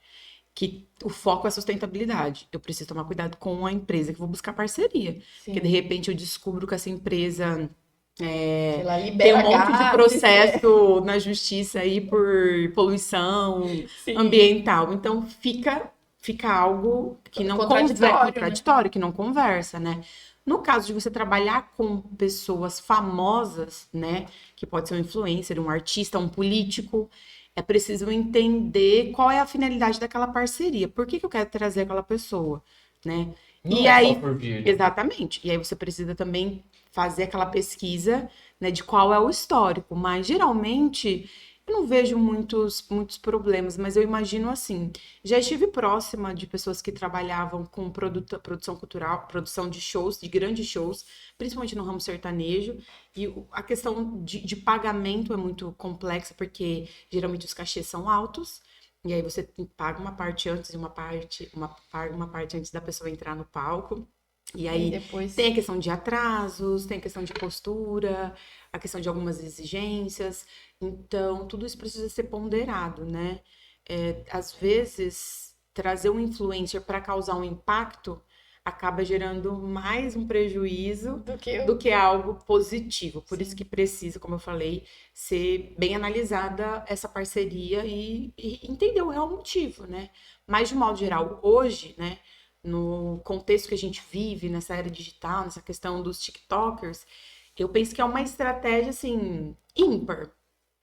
que o foco é sustentabilidade, eu preciso tomar cuidado com a empresa que eu vou buscar parceria. Porque de repente eu descubro que essa empresa Sei lá, tem libera um monte de gases, processo na justiça aí por poluição Sim. ambiental. Então fica algo que não Contraditório, contraditório, que não conversa, né? No caso de você trabalhar com pessoas famosas, né? Que pode ser um influencer, um artista, um político, é preciso entender qual é a finalidade daquela parceria. Por que eu quero trazer aquela pessoa, né? Não E é aí, só por vir, né? exatamente. E aí você precisa também fazer aquela pesquisa, né, de qual é o histórico, mas geralmente eu não vejo muitos problemas, mas eu imagino assim, já estive próxima de pessoas que trabalhavam com produção cultural, produção de shows, de grandes shows, principalmente no ramo sertanejo, e a questão de pagamento é muito complexa, porque geralmente os cachês são altos, e aí você paga uma parte antes e uma parte antes da pessoa entrar no palco. E aí depois... tem a questão de atrasos, tem a questão de postura, a questão de algumas exigências. Então, tudo isso precisa ser ponderado, né? Às vezes, trazer um influencer para causar um impacto acaba gerando mais um prejuízo do que algo positivo. Por isso que precisa, como eu falei, ser bem analisada essa parceria e entender o real motivo, né? Mas, de modo geral, hoje, né, no contexto que a gente vive, nessa era digital, nessa questão dos TikTokers, eu penso que é uma estratégia, assim, ímpar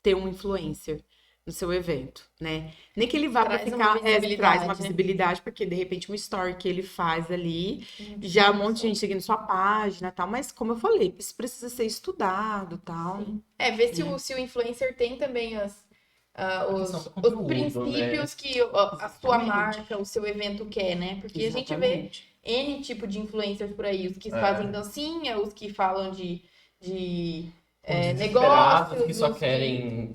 ter um influencer no seu evento, né? Nem que ele vá para ficar, traz uma visibilidade, porque de repente um story que ele faz ali, já um monte de gente seguindo sua página e tal, mas como eu falei, isso precisa ser estudado e tal. Ver se o influencer tem também os princípios, né, que a sua marca, o seu evento quer, né? Porque exatamente. A gente vê N tipo de influencers por aí, os que fazem dancinha, os que falam de negócios, que só querem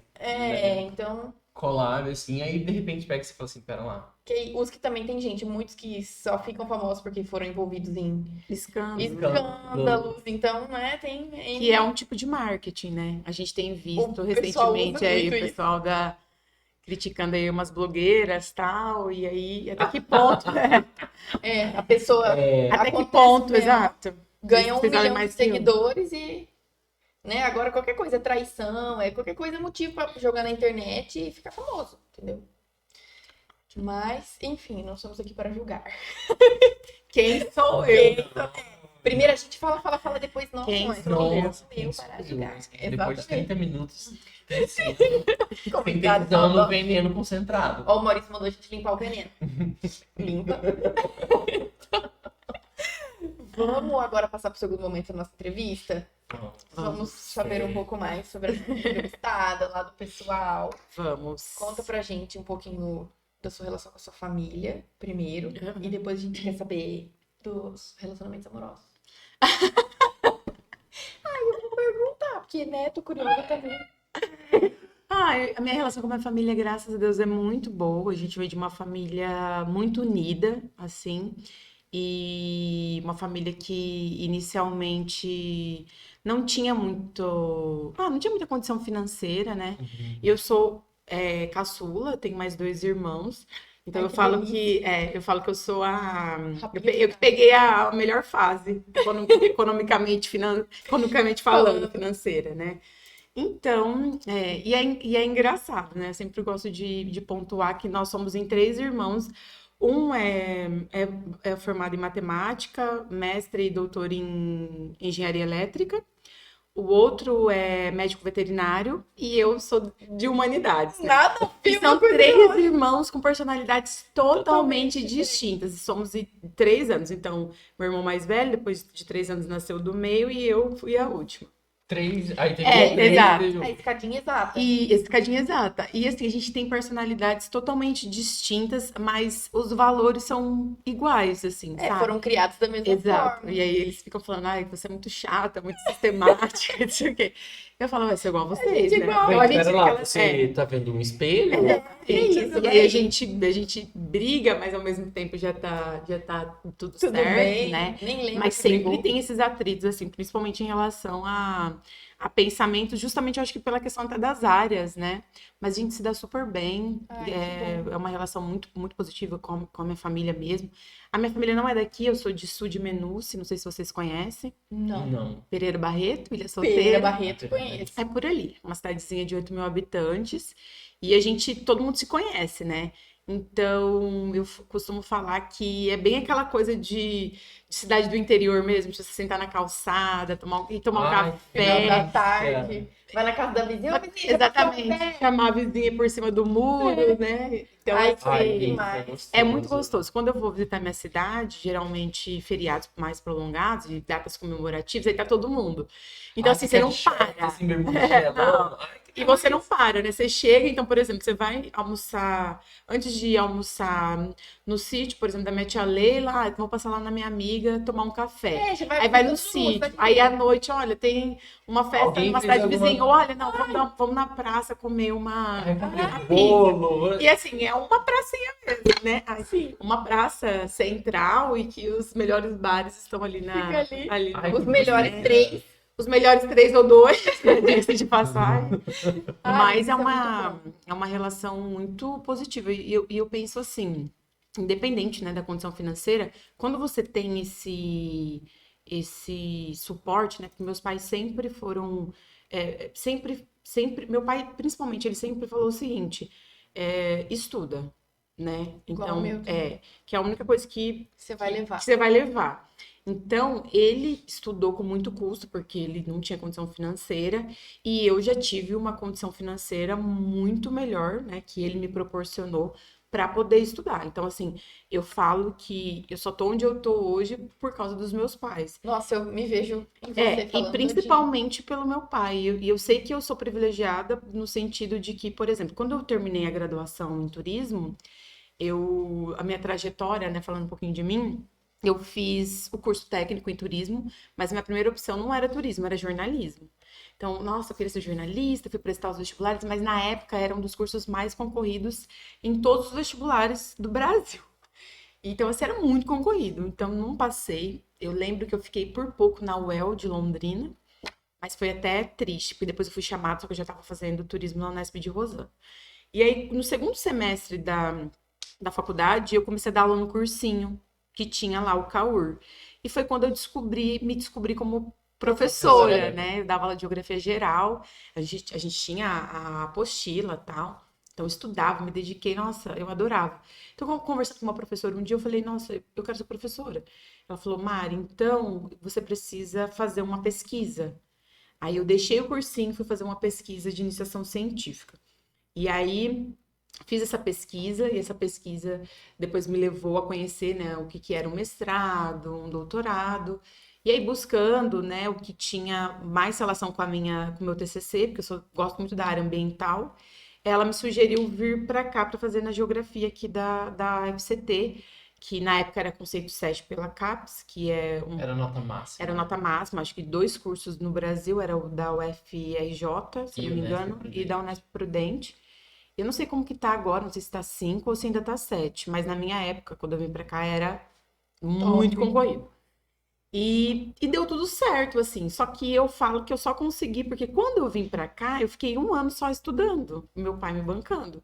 então collab, assim, aí de repente pega e você fala assim, pera lá. Os que também tem muitos que só ficam famosos porque foram envolvidos em escândalos, então, né, tem... Que é um tipo de marketing, né? A gente tem visto recentemente aí o pessoal criticando aí umas blogueiras e tal, e aí até que ponto, né? A pessoa... Até que ponto, exato. Ganha 1 milhão de seguidores e... Né? Agora qualquer coisa é traição, qualquer coisa é motivo pra jogar na internet e ficar famoso, entendeu? Mas, enfim, não somos aqui para julgar. Quem sou eu? Primeiro a gente fala, depois não. Quem sou eu para julgar. Depois de 30 minutos. Complicado. No veneno concentrado. Ó, o Maurício mandou a gente limpar o veneno. Limpa. Vamos agora passar para o segundo momento da nossa entrevista? Vamos saber um pouco mais sobre a entrevistada, lá do pessoal. Vamos. Conta pra gente um pouquinho da sua relação com a sua família, primeiro. E depois a gente quer saber dos relacionamentos amorosos. Eu vou perguntar, porque, né, tô curiosa também. A minha relação com a minha família, graças a Deus, é muito boa. A gente veio de uma família muito unida, assim. E uma família que inicialmente não tinha muita condição financeira, né? E eu sou caçula, tenho mais 2 irmãos. Então eu falo que eu sou eu que peguei a melhor fase economicamente falando, financeira, né? Então, e é engraçado, né? Eu sempre gosto de pontuar que nós somos em 3 irmãos. Um é formado em matemática, mestre e doutor em engenharia elétrica. O outro é médico veterinário e eu sou de humanidades. Né? Nada, e são 3 irmãos com personalidades totalmente distintas. E somos de 3 anos. Então, meu irmão mais velho, depois de 3 anos, nasceu do meio e eu fui a última. 3, aí tem exato. A escadinha exata. E escadinha exata. E assim, a gente tem personalidades totalmente distintas, mas os valores são iguais, assim, sabe? Foram criados da mesma forma. E aí eles ficam falando, você é muito chata, muito sistemática, não sei o quê. Eu falo, vai ser igual a vocês, né? Igual. Então, pera lá, você tá vendo um espelho? Isso. E aí a gente briga, mas ao mesmo tempo já tá tudo certo, bem, né? Nem lembro. Mas sempre tem esses atritos, assim, principalmente em relação a pensamento, justamente eu acho que pela questão até das áreas, né? Mas a gente se dá super bem, é uma relação muito, muito positiva com a minha família mesmo. A minha família não é daqui, eu sou de Sul de Menuce, não sei se vocês conhecem. Não. Pereira Barreto, Ilha Solteira. Pereira Barreto, conheço. É por ali, uma cidadezinha de 8 mil habitantes. E todo mundo se conhece, né? Então, costumo falar que é bem aquela coisa de cidade do interior mesmo, de você sentar na calçada, tomar um Ai, que Final da café. tarde. Vai na casa da vizinha. Ô, vizinha, Exatamente. café. Chamar a vizinha por cima do muro, né? Então, Ai, assim, Ai, demais. gostoso. é muito gostoso. Quando eu vou visitar minha cidade, geralmente feriados mais prolongados, de datas comemorativas, aí tá todo mundo. Então, Ai, assim, você não short, para. assim, bermuda de chinelão. Ai, E você não para, né? Você chega, então, por exemplo, você vai almoçar, antes de ir almoçar no sítio, por exemplo, da minha tia Leila, vou passar lá na minha amiga tomar um café. Você Aí vai no todo mundo, sítio. tá Aí à noite, olha, tem uma festa Alguém numa fez cidade alguma- vizinha. Olha, não, vamos na praça comer uma ai, comprei pizza. bolo. E assim, é uma pracinha mesmo, né? Sim. Uma praça central e que os melhores bares estão ali Fica ali. ali Ai, Os que melhores delícia. 3. os melhores 3 ou 2, diga-se de passagem. Ai, Mas isso é muito bom. é uma relação muito positiva. E eu penso assim, independente, né, da condição financeira, quando você tem esse suporte, né? Porque meus pais sempre foram, sempre, meu pai, principalmente, ele sempre falou o seguinte, estuda, né? Igual Então, o meu também. que é a única coisa que Você vai levar. que você vai levar. Então, ele estudou com muito custo, porque ele não tinha condição financeira, e eu já tive uma condição financeira muito melhor, né, que ele me proporcionou para poder estudar. Então, assim, eu falo que eu só tô onde eu tô hoje por causa dos meus pais. Nossa, eu me vejo em você E falando principalmente pelo meu pai. E eu sei que eu sou privilegiada no sentido de que, por exemplo, quando eu terminei a graduação em turismo, a minha trajetória, né, falando um pouquinho de mim, eu fiz o curso técnico em turismo, mas minha primeira opção não era turismo, era jornalismo. Então, nossa, eu queria ser jornalista, fui prestar os vestibulares, mas na época era um dos cursos mais concorridos em todos os vestibulares do Brasil. Então, assim, era muito concorrido. Então, não passei. Eu lembro que eu fiquei por pouco na UEL de Londrina, mas foi até triste, porque depois eu fui chamada, só que eu já estava fazendo turismo na Unesp de Rosana. E aí, no segundo semestre da faculdade, eu comecei a dar aula no cursinho que tinha lá o CAUR. E foi quando eu me descobri como professora, né? Eu dava aula de geografia geral, a gente tinha a apostila e tal. Então, eu estudava, me dediquei, nossa, eu adorava. Então, quando eu conversei com uma professora um dia, eu falei, nossa, eu quero ser professora. Ela falou, Mari, então você precisa fazer uma pesquisa. Aí eu deixei o cursinho e fui fazer uma pesquisa de iniciação científica. E aí fiz essa pesquisa, e essa pesquisa depois me levou a conhecer, né, o que que era um mestrado, um doutorado, e aí buscando, né, o que tinha mais relação com com o meu TCC, porque gosto muito da área ambiental, ela me sugeriu vir para cá para fazer na geografia aqui da FCT, que na época era conceito 7 pela CAPES, que Era nota máxima. era nota máxima, acho que 2 cursos no Brasil, era o da UFRJ, se E não me Unesp engano, Prudente. e da Unesp Prudente. Eu não sei como que tá agora, não sei se tá 5 ou se ainda tá 7, mas na minha época, quando eu vim pra cá, era muito concorrido. E deu tudo certo, assim. Só que eu falo que eu só consegui, porque quando eu vim pra cá, eu fiquei um ano só estudando, meu pai me bancando.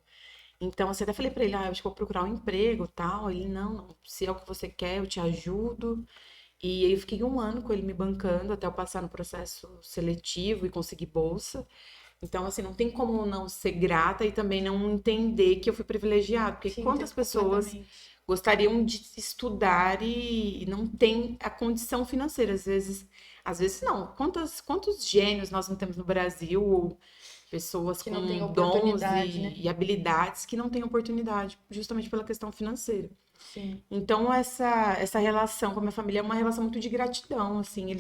Então, assim, até falei pra ele, acho que vou procurar um emprego, tal. Ele, não, se é o que você quer, eu te ajudo. E aí eu fiquei um ano com ele me bancando até eu passar no processo seletivo e conseguir bolsa. Então, assim, não tem como não ser grata e também não entender que eu fui privilegiada. Porque Sim, quantas pessoas completamente. gostariam de estudar e não tem a condição financeira? Às vezes não. Quantos gênios nós não temos no Brasil? Ou pessoas Que com não tem dons oportunidade, né? e habilidades que não têm oportunidade, justamente pela questão financeira. Sim. Então, essa relação com a minha família é uma relação muito de gratidão, assim,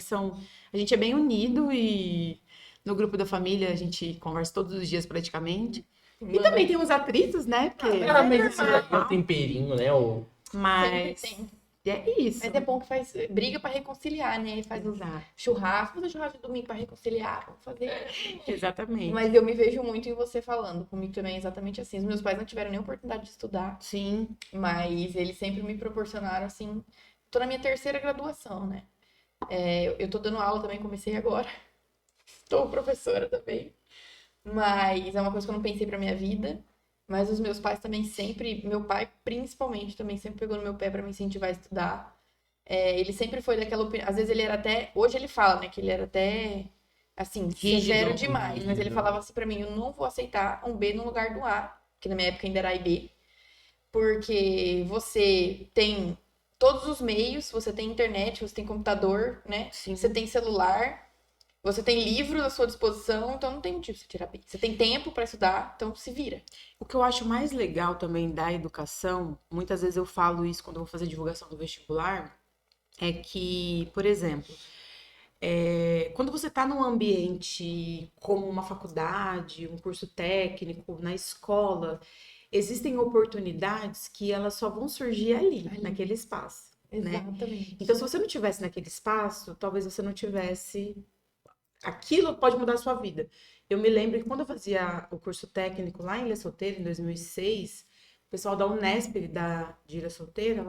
a gente é bem unido e no grupo da família a gente conversa todos os dias praticamente. E também tem uns atritos, né? Porque Mas isso é um temperinho, né? mas Sempre tem. é isso. Mas é bom que faz briga pra reconciliar, né? Faz os Exato. churrasco, fazer churrasco de domingo pra reconciliar, vamos fazer. Exatamente. Mas eu me vejo muito em você falando. Comigo também é exatamente assim. Os meus pais não tiveram nem oportunidade de estudar, Sim, mas eles sempre me proporcionaram, assim. Tô na minha terceira graduação, né? Eu tô dando aula também, comecei agora. Estou professora também. Mas é uma coisa que eu não pensei pra minha vida. Mas os meus pais também sempre, meu pai principalmente, também sempre pegou no meu pé pra me incentivar a estudar. Ele sempre foi daquela opinião. Às vezes ele era até. Hoje ele fala, né? Que ele era até. Assim, Rígido. severo demais. Mas ele Rígido. falava assim pra mim: eu não vou aceitar um B no lugar do A. Que na minha época ainda era A e B. porque você tem todos os meios, você tem internet, você tem computador, né? Sim. Você tem celular, você tem livros à sua disposição, então não tem motivo de você tirar B. Você tem tempo para estudar, então se vira. O que eu acho mais legal também da educação, muitas vezes eu falo isso quando eu vou fazer divulgação do vestibular, é que, por exemplo, quando você está num ambiente como uma faculdade, um curso técnico, na escola, existem oportunidades que elas só vão surgir ali, naquele espaço, né? Exatamente. Então, se você não tivesse naquele espaço, talvez você não tivesse. Aquilo pode mudar a sua vida. Eu me lembro que quando eu fazia o curso técnico lá em Ilha Solteira, em 2006, o pessoal da Unesp, de Ilha Solteira,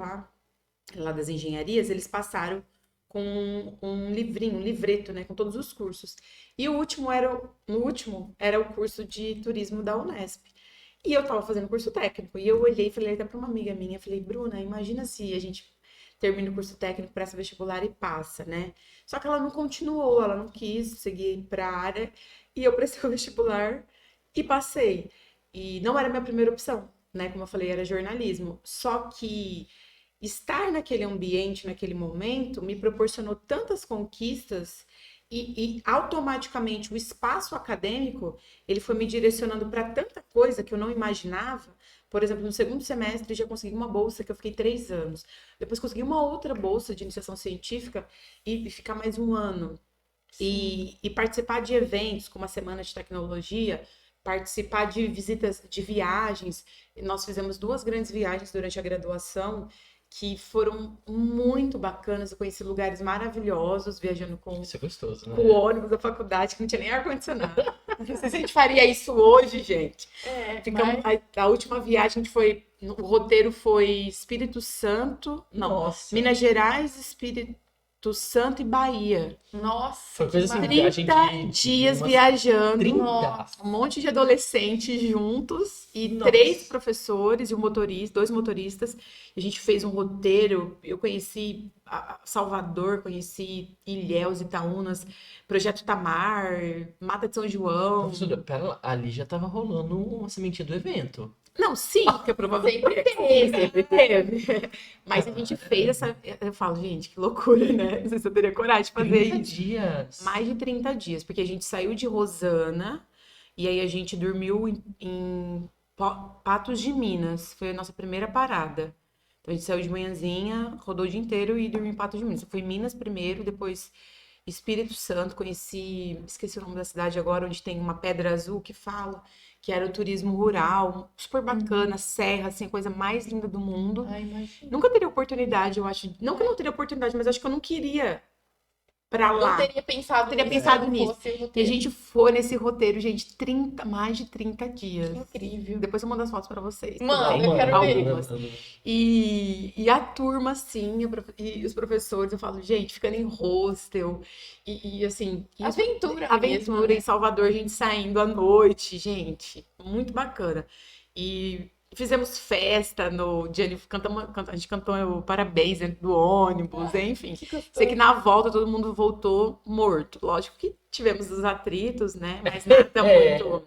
lá das engenharias, eles passaram com um livrinho, um livreto, né, com todos os cursos. E no último era o curso de turismo da Unesp. E eu tava fazendo curso técnico, e eu olhei e falei até pra uma amiga minha, falei, Bruna, imagina se a gente termina o curso técnico, presta vestibular e passa, né? Só que ela não continuou, ela não quis seguir pra área, e eu prestei o vestibular e passei. E não era a minha primeira opção, né? Como eu falei, era jornalismo. Só que estar naquele ambiente, naquele momento, me proporcionou tantas conquistas e automaticamente o espaço acadêmico, ele foi me direcionando para tanta coisa que eu não imaginava. Por exemplo, no segundo semestre já consegui uma bolsa que eu fiquei 3 anos. Depois consegui uma outra bolsa de iniciação científica e ficar mais 1 ano. E participar de eventos como a Semana de Tecnologia, participar de visitas, de viagens. Nós fizemos 2 grandes viagens durante a graduação que foram muito bacanas. Eu conheci lugares maravilhosos, viajando com Isso é gostoso, né? o ônibus da faculdade, que não tinha nem ar-condicionado. Não sei se a gente faria isso hoje, gente. Ficamos, a última viagem o roteiro foi Espírito Santo, não, Nossa. Minas Gerais, Espírito Santo e Bahia. Nossa, Foi coisa assim, maravilha. viagem 30 dias umas viajando. 30. Nossa. Um monte de adolescentes juntos e Nossa. 3 professores e um motorista, 2 motoristas. A gente fez um roteiro. Eu conheci Salvador, conheci Ilhéus, Itaúnas, Projeto Tamar, Mata de São João. Professora, pera lá, ali já tava rolando uma sementinha do evento. Não, sim, porque provavelmente sempre teve. Mas a gente fez essa. Eu falo, gente, que loucura, né? Não sei se eu teria coragem de fazer 30 isso. dias. Mais de 30 dias, porque a gente saiu de Rosana e aí a gente dormiu em Patos de Minas. Foi a nossa primeira parada. Então a gente saiu de manhãzinha, rodou o dia inteiro e dormiu em Patos de Minas. Foi Minas primeiro, depois Espírito Santo. Esqueci o nome da cidade agora, onde tem uma pedra azul que era o turismo rural, super bacana, serra, assim, a coisa mais linda do mundo. Ai, imagina. Nunca teria oportunidade, eu acho. Não que eu não teria oportunidade, mas acho que eu não queria pra lá. Não teria pensado Teria nisso, pensado se não nisso. fosse o E a roteiro. gente foi nesse roteiro, gente, mais de 30 dias. Incrível. Depois eu mando as fotos pra vocês. Manda, Tem eu quero ver. algumas. E a turma, assim, e os professores, eu falo, gente, ficando em hostel. E assim, Aventura aventura mesmo, né? em Salvador, a gente saindo à noite, gente, muito bacana. E fizemos festa no dia de a gente cantou o parabéns dentro do ônibus, enfim. Que gostoso. Sei que na volta todo mundo voltou morto. Lógico que tivemos os atritos, né? Mas nada muito.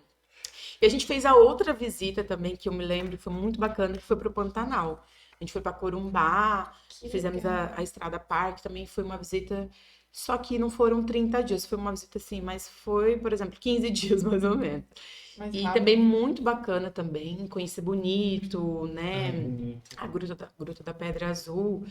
E a gente fez a outra visita também, que eu me lembro, que foi muito bacana, que foi pro Pantanal. A gente foi para Corumbá, Que fizemos legal. a Estrada Parque, também foi uma visita, só que não foram 30 dias, foi uma visita assim, mas foi, por exemplo, 15 dias mais ou menos. Mais E rápido. também muito bacana também, conhecer Bonito, né? Bonito. A Gruta da Pedra Azul.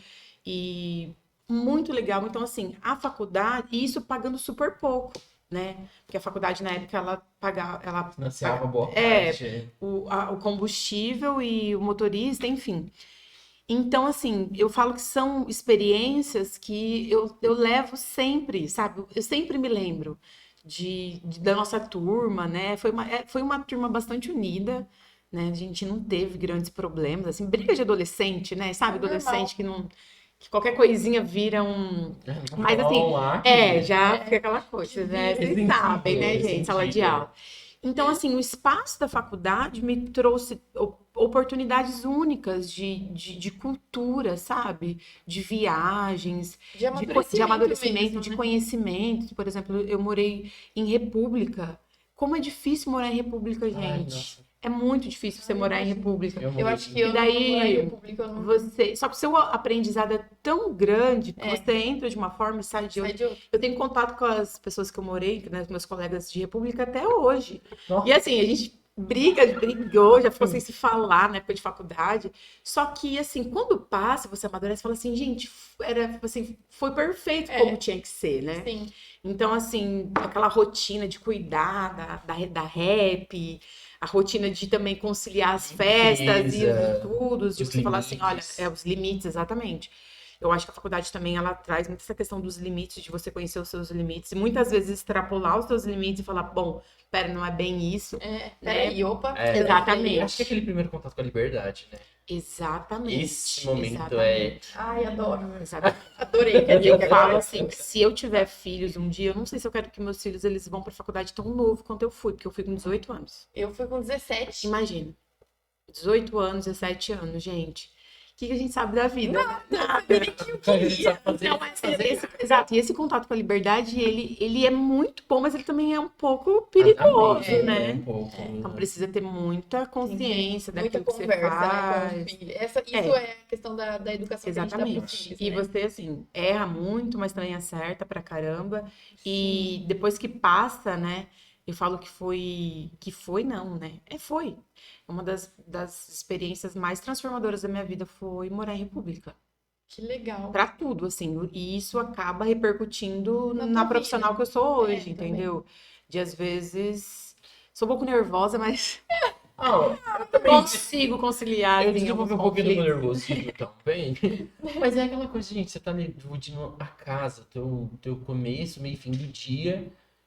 E muito legal. Então, assim, a faculdade, e isso pagando super pouco, né? Porque a faculdade, na época, ela Financiava boa É. parte. o combustível e o motorista, enfim. Então, assim, eu falo que são experiências que eu levo sempre, sabe? Eu sempre me lembro da nossa turma, né? Foi uma turma bastante unida, né? A gente não teve grandes problemas, assim, briga de adolescente, né? Sabe? É normal. Adolescente que qualquer coisinha vira Mas, assim, já fica aquela coisa, né? Vocês Sensível, sabem, né, gente? Sala de sensível. aula. Então, assim, o espaço da faculdade me trouxe oportunidades únicas de cultura, sabe? De viagens, De de amadurecimento, mesmo, de né? conhecimento. Por exemplo, eu morei em República. Como é difícil morar em República, Ai, gente. nossa. É muito difícil você morar em república. Eu acho que eu E daí, não moraria em público, eu não Só que o seu aprendizado é tão grande que É. você entra de uma forma e sai de sai outra. de outro. Eu tenho contato com as pessoas que eu morei, né, com meus colegas de república até hoje. Nossa. E assim, a gente brigou, já ficou sem se falar na época de faculdade. Só que, assim, quando passa, você amadurece e fala assim, gente, era, assim, foi perfeito como tinha que ser, né? Sim. Então, assim, aquela rotina de cuidar da rap, a rotina de também conciliar as festas e Limpeza, tudo, de os você falar assim, olha, limites. os limites, exatamente. Eu acho que a faculdade também, ela traz muito essa questão dos limites, de você conhecer os seus limites, e muitas vezes extrapolar os seus limites e falar, bom, pera, não é bem isso. Peraí, opa. É. Exatamente. Acho que é aquele primeiro contato com a liberdade, né? Exatamente. Esse momento exatamente. Ai, adoro. Exatamente. Adorei. Quer E dizer, eu que falo agora- assim, que se eu tiver filhos um dia, eu não sei se eu quero que meus filhos eles vão pra faculdade tão novo quanto eu fui, porque eu fui com 18 anos. Eu fui com 17. Imagina. 18 anos, 17 anos, gente. O que a gente sabe da vida? Nada. A gente sabe fazer, Não, mas exato. E esse contato com a liberdade, ele é muito bom, mas ele também é um pouco perigoso, né? Um pouco. Então precisa ter muita consciência Muita daquilo que você conversa, né, com faz. o filho. Isso é a questão da educação que a gente dá pros Exatamente. filhos, E né? você, assim, erra muito, mas também acerta pra caramba. E depois que passa, né? Eu falo que foi não, né? Foi. Uma das experiências mais transformadoras da minha vida foi morar em república. Que legal. Pra tudo, assim. E isso acaba repercutindo Na na tua profissional vida. que eu sou hoje, também. entendeu? De às vezes. Sou um pouco nervosa, mas Eu também consigo conciliar. eu assim, desenvolvi um alguns pouquinho do meu conflitos. nervosismo também. Mas é aquela coisa, gente, você tá ali dividindo a casa, teu começo, meio e fim do dia.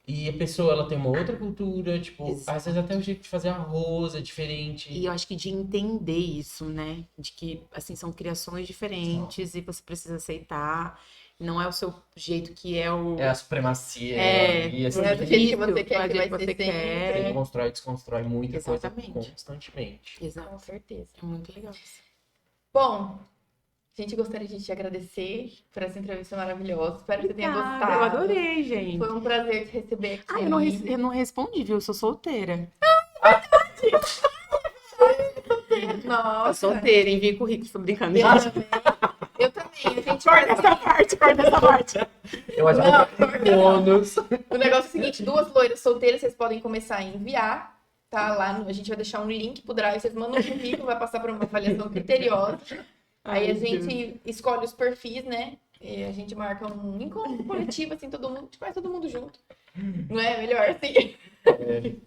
E a pessoa, ela tem uma outra cultura, tipo, Exato. às vezes até o jeito de fazer arroz é diferente. E eu acho que de entender isso, né? De que, assim, são criações diferentes e você precisa aceitar. Não é o seu jeito que é o... É a supremacia. E assim, Não é do jeito que isso, você quer não é que do vai jeito que ser você sempre. quer. você constrói e desconstrói muita Exatamente. coisa constantemente. Exato. Com certeza. É muito legal isso. Bom, a gente gostaria de te agradecer por essa entrevista maravilhosa. Espero que você tenha Obrigada, gostado. eu adorei, gente. Foi um prazer te receber aqui. Ah, eu não respondi, viu? Eu sou solteira. Eu Nossa. sou solteira, envie currículo, tô brincando. Eu gente. também. Eu também. A gente Corta faz essa parte, corta essa parte. Eu acho Não, que é um bônus. O negócio é o seguinte, 2 loiras solteiras, vocês podem começar a enviar, tá? A gente vai deixar um link pro Drive, vocês mandam um currículo, vai passar por uma avaliação criteriosa. Aí Ai, a gente Deus. escolhe os perfis, né? E a gente marca um encontro coletivo, assim, todo mundo, vai todo mundo junto. Não é melhor assim?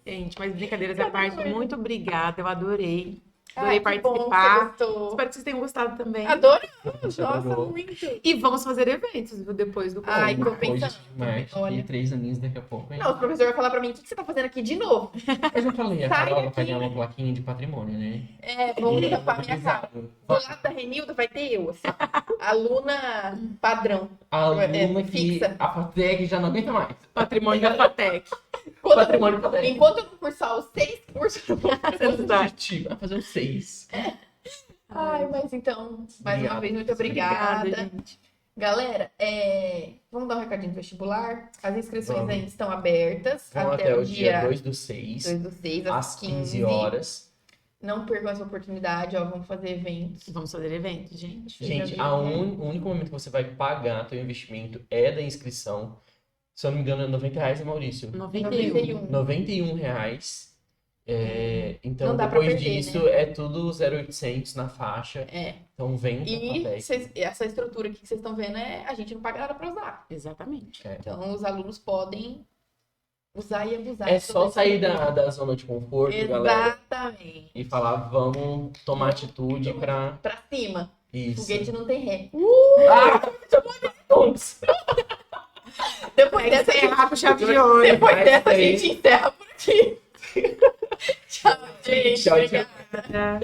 Gente, mas brincadeiras à parte, muito obrigada, eu adorei. Ai, Adorei que bom que você participar. gostou. Espero que vocês tenham gostado também. Adoramos, gente nossa, adorou. muito. E vamos fazer eventos viu, depois do Ai, curso. tô pensando. Hoje de marketing, Olha. 3 aninhos daqui a pouco, hein? Não, o professor vai falar pra mim, o que você tá fazendo aqui de novo? Eu já falei, a Sai Carol vai daqui. ganhar uma plaquinha de patrimônio, né? Vamos tampar minha cara. Do lado da Renilda vai ter eu, assim. Aluna padrão. A aluna que fixa. a FATEC já não aguenta mais. Patrimônio da FATEC. Quando- Patrimônio FATEC. Enquanto eu não cursar os 6 cursos, eu não vou fazer. Objetivo, vai fazer um 6. Ai, mas então, mais uma Obrigado. vez, muito obrigada. gente. Galera, vamos dar um recadinho do vestibular. As inscrições Vamos. ainda estão abertas Vamos até o dia 2/6, 2/6, às 15 horas. Não percam essa oportunidade, ó, vamos fazer eventos. Vamos fazer eventos, gente. Gente, o único momento que você vai pagar teu investimento é da inscrição. Se eu não me engano, é R$90, né, Maurício? 91. R$91. Então, Não dá pra depois perder, disso, é tudo 0,800 na faixa. Então, vem E pra FATEC. essa estrutura aqui que vocês estão vendo, a gente não paga nada pra usar. Exatamente. Então, os alunos podem usar e abusar. É de só toda sair essa- da zona de conforto, galera, Exatamente. e falar, vamos tomar atitude pra Pra cima. isso. Foguete não tem ré. Todos. Depois Pega dessa, esse errar com chave de ouro. depois Mas dessa a aí- gente encerra por aqui. Tchau, gente. Tchau, tchau. Obrigada.